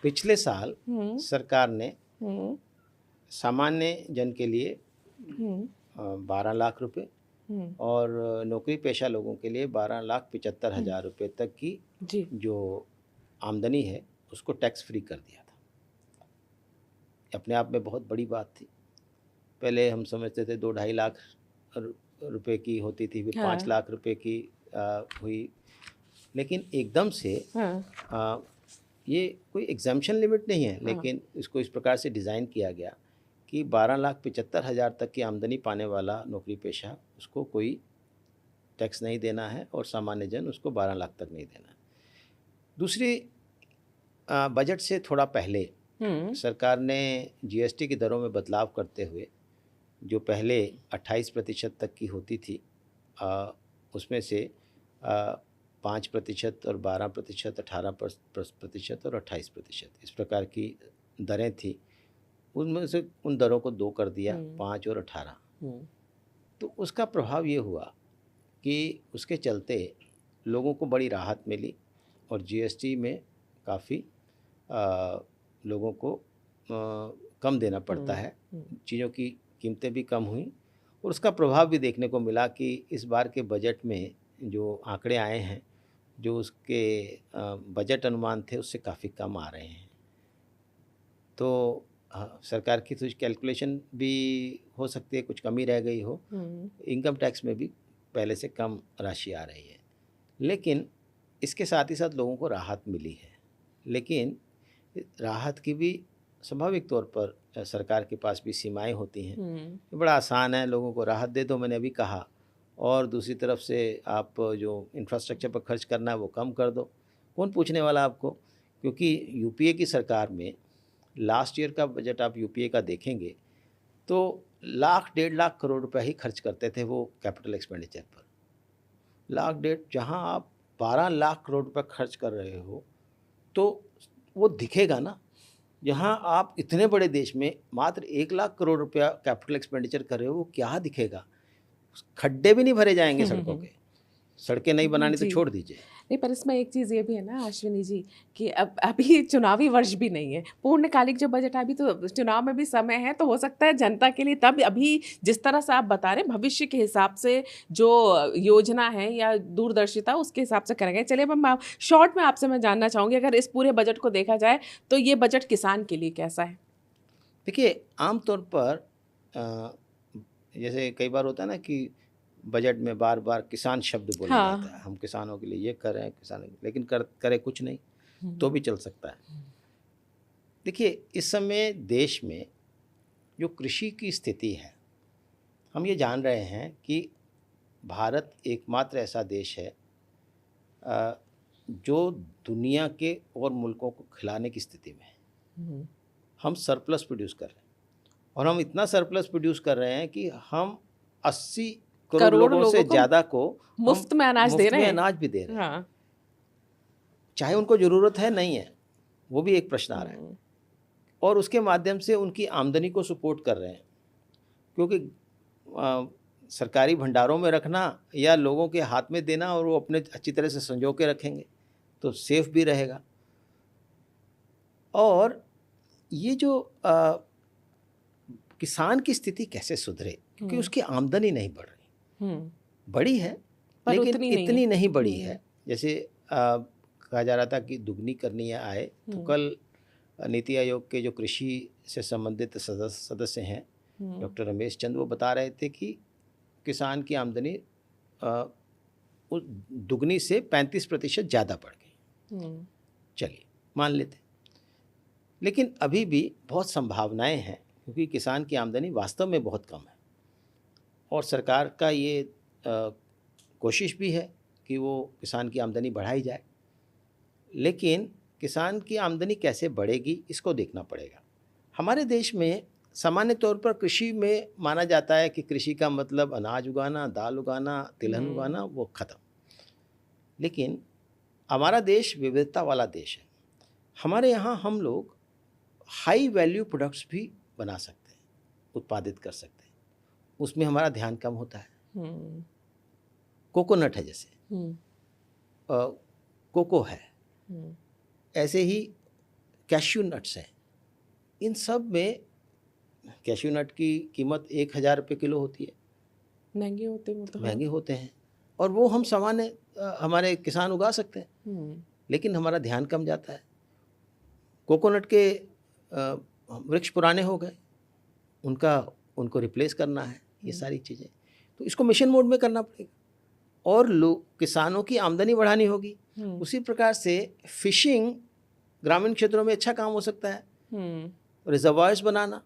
पिछले साल हुँ, सरकार ने हुँ, सामान्य जन के लिए हुँ, 12 लाख रुपए हुँ, और नौकरी पेशा लोगों के लिए 12,75,000 रुपये तक की जी। जो आमदनी है उसको टैक्स फ्री कर दिया था। अपने आप में बहुत बड़ी बात थी। पहले हम समझते थे 2-2.5 लाख रुपए की होती थी, फिर 5 हाँ, लाख रुपए की हुई। लेकिन एकदम से हाँ, आ, ये कोई एग्जाम्पशन लिमिट नहीं है, हाँ। लेकिन इसको इस प्रकार से डिज़ाइन किया गया कि 12,75,000 तक की आमदनी पाने वाला नौकरी पेशा उसको कोई टैक्स नहीं देना है और सामान्य जन उसको 12 लाख तक नहीं देना है। दूसरी बजट से थोड़ा पहले हुँ, सरकार ने जीएसटी की दरों में बदलाव करते हुए जो पहले 28% तक की होती थी, उसमें से 5% और 12%, 18% और 28% इस प्रकार की दरें थी। उनमें से उन दरों को 2 कर दिया, 5 और 18। हुँ, तो उसका प्रभाव ये हुआ कि उसके चलते लोगों को बड़ी राहत मिली और जीएसटी में काफ़ी लोगों को कम देना पड़ता है। चीज़ों की कीमतें भी कम हुई और उसका प्रभाव भी देखने को मिला कि इस बार के बजट में जो आंकड़े आए हैं, जो उसके बजट अनुमान थे उससे काफ़ी कम आ रहे हैं। तो हाँ, सरकार की कुछ कैलकुलेशन भी हो सकती है, कुछ कमी रह गई हो। इनकम टैक्स में भी पहले से कम राशि आ रही है, लेकिन इसके साथ ही साथ लोगों को राहत मिली है। लेकिन राहत की भी स्वाभाविक तौर पर सरकार के पास भी सीमाएं होती हैं। ये बड़ा आसान है, लोगों को राहत दे दो, मैंने अभी कहा, और दूसरी तरफ से आप जो इंफ्रास्ट्रक्चर पर खर्च करना है वो कम कर दो। कौन पूछने वाला आपको? क्योंकि यूपीए की सरकार में लास्ट ईयर का बजट आप यूपीए का देखेंगे तो 1,00,000-1,50,000 करोड़ रुपए ही खर्च करते थे वो कैपिटल एक्सपेंडिचर पर। 1,00,000-1,50,000, जहाँ आप 12 लाख करोड़ रुपए खर्च कर रहे हो तो वो दिखेगा ना। जहाँ आप इतने बड़े देश में मात्र 1 लाख करोड़ रुपया कैपिटल एक्सपेंडिचर कर रहे हो, वो क्या दिखेगा? खड्डे भी नहीं भरे जाएंगे सड़कों के। सड़कें नहीं बनानी तो जी। छोड़ दीजिए। नहीं, पर इसमें एक चीज़ ये भी है ना अश्विनी जी, कि अब अभी चुनावी वर्ष भी नहीं है। पूर्णकालिक जो बजट है, अभी तो चुनाव में भी समय है, तो हो सकता है जनता के लिए तब अभी जिस तरह से आप बता रहे हैं भविष्य के हिसाब से जो योजना है या दूरदर्शिता उसके हिसाब से करेंगे। चलिए, अब मैं शॉर्ट में आपसे मैं जानना चाहूँगी, अगर इस पूरे बजट को देखा जाए तो ये बजट किसान के लिए कैसा है? देखिए, आमतौर पर जैसे कई बार होता है ना कि बजट में बार बार किसान शब्द बोला जाता है, हाँ। हम किसानों के लिए ये कर रहे हैं, किसानों के, लेकिन करे कुछ नहीं तो भी चल सकता है। देखिए, इस समय देश में जो कृषि की स्थिति है, हम ये जान रहे हैं कि भारत एकमात्र ऐसा देश है जो दुनिया के और मुल्कों को खिलाने की स्थिति में है। हम सरप्लस प्रोड्यूस कर रहे हैं और हम इतना सरप्लस प्रोड्यूस कर रहे हैं कि हम 80 करोड़ लोगों से ज़्यादा को मुफ्त में अनाज दे रहे हैं। अनाज भी दे रहे हैं। हाँ। चाहे उनको ज़रूरत है नहीं है, वो भी एक प्रश्न आ रहा है, और उसके माध्यम से उनकी आमदनी को सपोर्ट कर रहे हैं। क्योंकि सरकारी भंडारों में रखना या लोगों के हाथ में देना और वो अपने अच्छी तरह से संजो के रखेंगे तो सेफ भी रहेगा। और ये जो किसान की स्थिति कैसे सुधरे, क्योंकि उसकी आमदनी नहीं बढ़ रही, बड़ी है लेकिन इतनी नहीं बढ़ी है। जैसे कहा जा रहा था कि दुगनी करनी है आय, तो कल नीति आयोग के जो कृषि से संबंधित सदस्य हैं डॉक्टर रमेश चंद, वो बता रहे थे कि किसान की आमदनी दुगनी से 35% ज़्यादा बढ़ गई। चलिए मान लेते, लेकिन अभी भी बहुत संभावनाएं हैं, क्योंकि किसान की आमदनी वास्तव में बहुत कम है और सरकार का ये कोशिश भी है कि वो किसान की आमदनी बढ़ाई जाए। लेकिन किसान की आमदनी कैसे बढ़ेगी इसको देखना पड़ेगा। हमारे देश में सामान्य तौर पर कृषि में माना जाता है कि कृषि का मतलब अनाज उगाना, दाल उगाना, तिलहन उगाना, वो ख़त्म। लेकिन हमारा देश विविधता वाला देश है। हमारे यहाँ हम लोग हाई वैल्यू प्रोडक्ट्स भी बना सकते हैं, उत्पादित कर सकते हैं। उसमें हमारा ध्यान कम होता है। कोकोनट है, जैसे कोको है, ऐसे ही कैश्यू नट्स हैं। इन सब में कैश्यू नट की कीमत 1,000 रुपये किलो होती है। महंगे होते हैं वो तो। महंगे होते हैं, और वो हम सामान्य हमारे किसान उगा सकते हैं, लेकिन हमारा ध्यान कम जाता है। कोकोनट के वृक्ष पुराने हो गए, उनको रिप्लेस करना है, ये सारी चीज़ें, तो इसको मिशन मोड में करना पड़ेगा, और किसानों की आमदनी बढ़ानी होगी। उसी प्रकार से फिशिंग ग्रामीण क्षेत्रों में अच्छा काम हो सकता है, रिजर्वायर्स बनाना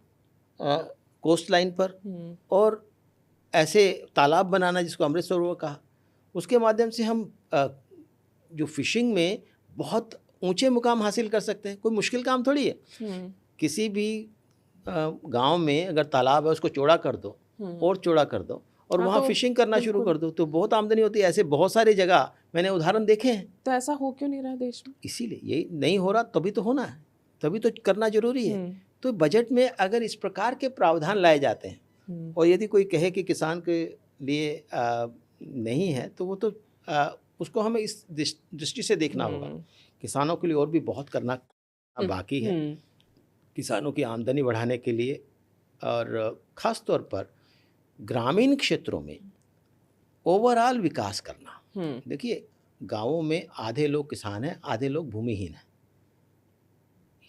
कोस्ट लाइन पर, और ऐसे तालाब बनाना जिसको अमृत सरोवर कहा, उसके माध्यम से हम जो फिशिंग में बहुत ऊंचे मुकाम हासिल कर सकते हैं। कोई मुश्किल काम थोड़ी है। किसी भी गांव में अगर तालाब है उसको चौड़ा कर दो, और चौड़ा कर दो, और वहाँ फिशिंग करना शुरू कर दो, तो बहुत आमदनी होती है। ऐसे बहुत सारी जगह मैंने उदाहरण देखे हैं। तो ऐसा हो क्यों नहीं रहा देश में? इसीलिए यही नहीं हो रहा, तभी तो होना है, तभी तो करना जरूरी है। तो बजट में अगर इस प्रकार के प्रावधान लाए जाते हैं, और यदि कोई कहे कि किसान के लिए नहीं है, तो वो तो उसको हमें इस दृष्टि से देखना होगा। किसानों के लिए और भी बहुत करना बाकी है, किसानों की आमदनी बढ़ाने के लिए, और ख़ास तौर पर ग्रामीण क्षेत्रों में ओवरऑल विकास करना। देखिए, गांवों में आधे लोग किसान हैं, आधे लोग भूमिहीन हैं।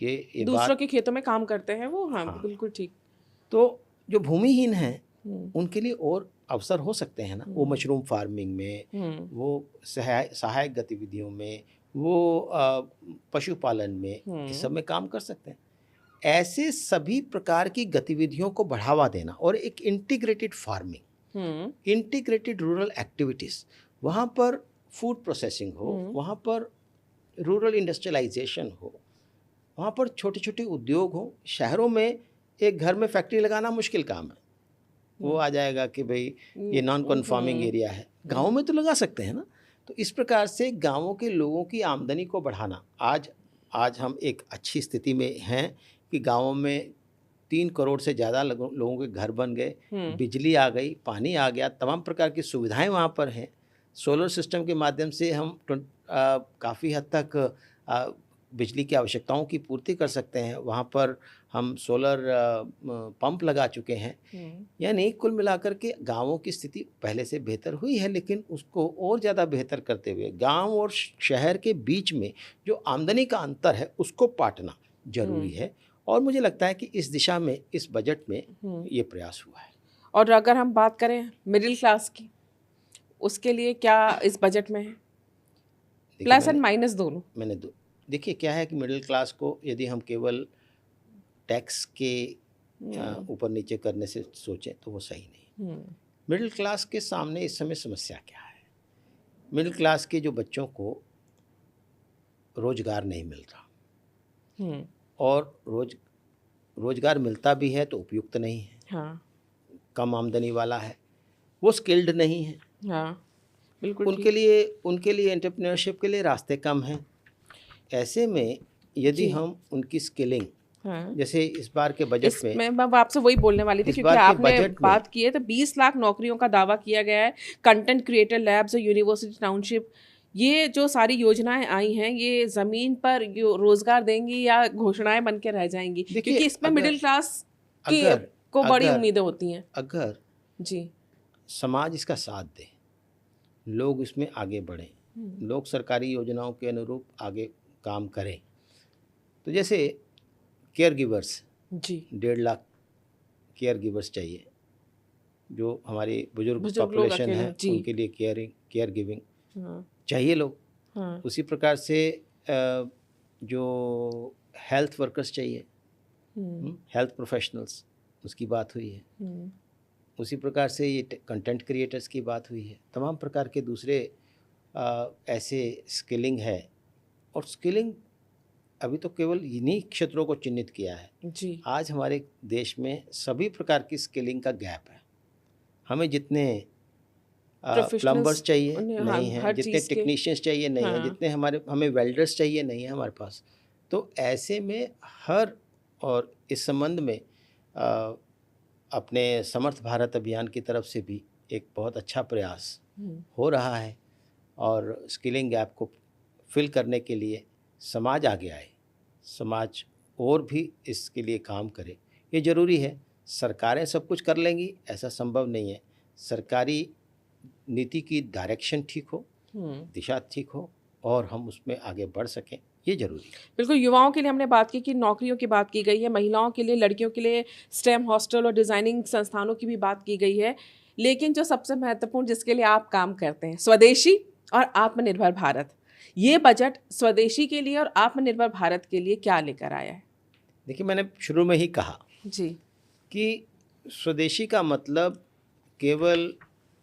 ये दूसरों के खेतों में काम करते हैं वो। हाँ, बिल्कुल ठीक। तो जो भूमिहीन हैं उनके लिए और अवसर हो सकते हैं ना। वो मशरूम फार्मिंग में, वो सहायक गतिविधियों में, वो पशुपालन में, इस सब में काम कर सकते हैं। ऐसे सभी प्रकार की गतिविधियों को बढ़ावा देना, और एक integrated farming, integrated rural activities, वहाँ पर फूड प्रोसेसिंग हो, वहाँ पर रूरल इंडस्ट्रियलाइजेशन हो, वहाँ पर छोटे छोटे उद्योग हो। शहरों में एक घर में फैक्ट्री लगाना मुश्किल काम है, वो आ जाएगा कि भाई ये नॉन कन्फॉर्मिंग एरिया है। गाँव में तो लगा सकते हैं ना। तो इस प्रकार से गाँवों के लोगों की आमदनी को बढ़ाना, आज हम एक अच्छी स्थिति में हैं कि गाँवों में 3 करोड़ से ज़्यादा लोगों के घर बन गए, बिजली आ गई, पानी आ गया, तमाम प्रकार की सुविधाएं वहाँ पर हैं। सोलर सिस्टम के माध्यम से हम काफ़ी हद तक बिजली की आवश्यकताओं की पूर्ति कर सकते हैं। वहाँ पर हम सोलर पंप लगा चुके हैं। यानी कुल मिलाकर के गाँवों की स्थिति पहले से बेहतर हुई है, लेकिन उसको और ज़्यादा बेहतर करते हुए गाँव और शहर के बीच में जो आमदनी का अंतर है उसको पाटना जरूरी है। और मुझे लगता है कि इस दिशा में इस बजट में ये प्रयास हुआ है। और अगर हम बात करें मिडिल क्लास की, उसके लिए क्या इस बजट में है? प्लस एंड माइनस दोनों। देखिए, क्या है कि मिडिल क्लास को यदि हम केवल टैक्स के ऊपर नीचे करने से सोचें तो वो सही नहीं। मिडिल क्लास के सामने इस समय समस्या क्या है? मिडिल क्लास के जो बच्चों को रोजगार नहीं मिल रहा, और रोजगार मिलता भी है तो उपयुक्त नहीं है। हाँ। कम आमदनी वाला है, वो स्किल्ड नहीं है। हाँ, बिल्कुल। उनके लिए एंटरप्रेन्योरशिप के लिए रास्ते कम हैं। ऐसे में यदि हम उनकी स्किलिंग, हाँ, जैसे इस बार के बजट में मैं आपसे वही बोलने वाली थी, क्योंकि आपने बात की है तो 20 लाख नौकरियों का दावा किया गया है। कंटेंट क्रिएटर लैब्स और यूनिवर्सिटी टाउनशिप, ये जो सारी योजनाएं आई हैं, ये जमीन पर रोजगार देंगी या घोषणाएं बन के रह जाएंगी? क्योंकि इसमें मिडिल क्लास को बड़ी उम्मीदें होती हैं। अगर जी समाज इसका साथ दे, लोग इसमें आगे बढ़ें, लोग सरकारी योजनाओं के अनुरूप आगे काम करें, तो जैसे केयर गिवर्स जी 1.5 लाख केयर गिवर्स चाहिए, जो हमारी बुजुर्ग पॉपुलेशन है उनके लिए केयर गिविंग चाहिए लोग। हाँ। उसी प्रकार से जो हेल्थ वर्कर्स चाहिए, हेल्थ प्रोफेशनल्स, उसकी बात हुई है। उसी प्रकार से ये कंटेंट क्रिएटर्स की बात हुई है। तमाम प्रकार के दूसरे ऐसे स्किलिंग है, और स्किलिंग अभी तो केवल इन्हीं क्षेत्रों को चिन्हित किया है। जी। आज हमारे देश में सभी प्रकार की स्किलिंग का गैप है। हमें जितने प्रोफेशनल्स प्लम्बर्स चाहिए उन्हें नहीं हैं, हर जितने चीज़ के। टेक्नीशियंस चाहिए नहीं हैं, हाँ। जितने हमें वेल्डर्स चाहिए नहीं है हमारे पास। तो ऐसे में और इस संबंध में अपने समर्थ भारत अभियान की तरफ से भी एक बहुत अच्छा प्रयास हो रहा है और स्किलिंग गैप को फिल करने के लिए समाज आगे आए, समाज और भी इसके लिए काम करे, ये ज़रूरी है। सरकारें सब कुछ कर लेंगी ऐसा संभव नहीं है। सरकारी नीति की डायरेक्शन ठीक हो, दिशा ठीक हो और हम उसमें आगे बढ़ सकें, ये ज़रूरी है। बिल्कुल, युवाओं के लिए हमने बात की कि नौकरियों की बात की गई है, महिलाओं के लिए, लड़कियों के लिए स्टेम हॉस्टल और डिज़ाइनिंग संस्थानों की भी बात की गई है। लेकिन जो सबसे महत्वपूर्ण जिसके लिए आप काम करते हैं, स्वदेशी और आत्मनिर्भर भारत, ये बजट स्वदेशी के लिए और आत्मनिर्भर भारत के लिए क्या लेकर आया है? देखिए, मैंने शुरू में ही कहा जी। कि स्वदेशी का मतलब केवल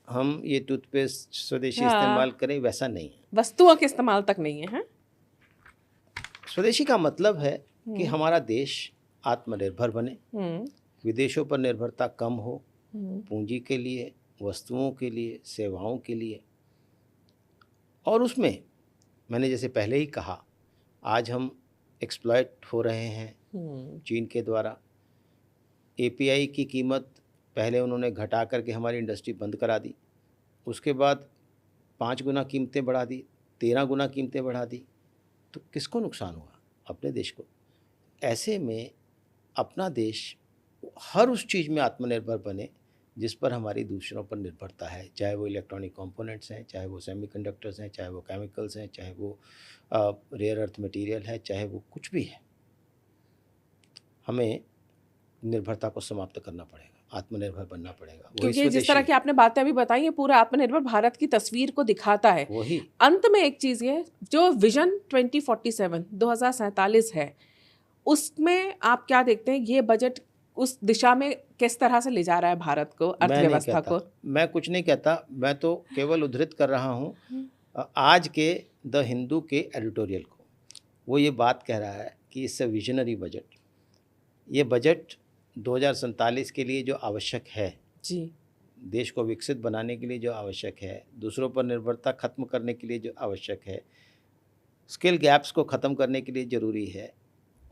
हम ये टूथपेस्ट स्वदेशी इस्तेमाल करें वैसा नहीं है। वस्तुओं के इस्तेमाल तक नहीं है, हाँ? स्वदेशी का मतलब है कि हमारा देश आत्मनिर्भर बने, विदेशों पर निर्भरता कम हो, पूंजी के लिए, वस्तुओं के लिए, सेवाओं के लिए। और उसमें मैंने जैसे पहले ही कहा, आज हम एक्सप्लॉइट हो रहे हैं चीन के द्वारा। एपीआई की कीमत पहले उन्होंने घटा करके हमारी इंडस्ट्री बंद करा दी, उसके बाद 5 गुना कीमतें बढ़ा दी, 13 गुना कीमतें बढ़ा दी। तो किसको नुकसान हुआ? अपने देश को। ऐसे में अपना देश हर उस चीज़ में आत्मनिर्भर बने जिस पर हमारी दूसरों पर निर्भरता है, चाहे वो इलेक्ट्रॉनिक कंपोनेंट्स हैं, चाहे वो सेमीकंडक्टर्स हैं, चाहे वो केमिकल्स हैं, चाहे वो रेयर अर्थ मटेरियल है, चाहे वो कुछ भी है। हमें निर्भरता को समाप्त करना पड़ेगा, आत्मनिर्भर बनना पड़ेगा। क्योंकि जिस तरह की आपने बातें अभी बताई है, पूरा आत्मनिर्भर भारत की तस्वीर को दिखाता है। वही अंत में एक चीज़ ये, जो विजन 2047 2047 है, उसमें आप क्या देखते हैं, ये बजट उस दिशा में किस तरह से ले जा रहा है भारत को, अर्थव्यवस्था को? मैं कुछ नहीं कहता, मैं तो केवल उद्धृत कर रहा हूँ आज के द हिंदू के एडिटोरियल को। वो ये बात कह रहा है कि इससे विजनरी बजट, ये बजट 2047 के लिए जो आवश्यक है, जी, देश को विकसित बनाने के लिए जो आवश्यक है, दूसरों पर निर्भरता खत्म करने के लिए जो आवश्यक है, स्किल गैप्स को ख़त्म करने के लिए ज़रूरी है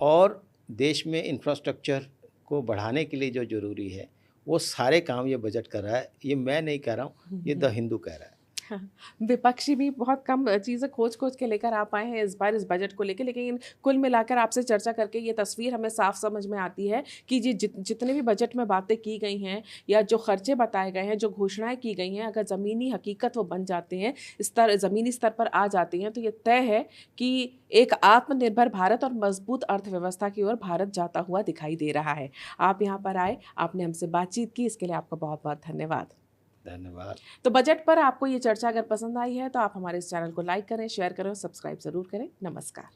और देश में इंफ्रास्ट्रक्चर को बढ़ाने के लिए जो ज़रूरी है, वो सारे काम ये बजट कर रहा है। ये मैं नहीं कह रहा हूँ, ये द हिंदू कह रहा है। हाँ, विपक्षी भी बहुत कम चीज़ें खोज के लेकर आ पाए हैं इस बार इस बजट को लेकर, लेकिन कुल मिलाकर आपसे चर्चा करके ये तस्वीर हमें साफ समझ में आती है कि जितने भी बजट में बातें की गई हैं या जो खर्चे बताए गए हैं, जो घोषणाएं की गई हैं, अगर ज़मीनी हकीकत वो बन जाते हैं, ज़मीनी स्तर पर आ जाती हैं, तो ये तय है कि एक आत्मनिर्भर भारत और मजबूत अर्थव्यवस्था की ओर भारत जाता हुआ दिखाई दे रहा है। आप यहाँ पर आए, आपने हमसे बातचीत की, इसके लिए आपका बहुत बहुत धन्यवाद। धन्यवाद। तो बजट पर आपको ये चर्चा अगर पसंद आई है तो आप हमारे इस चैनल को लाइक करें, शेयर करें और सब्सक्राइब ज़रूर करें। नमस्कार।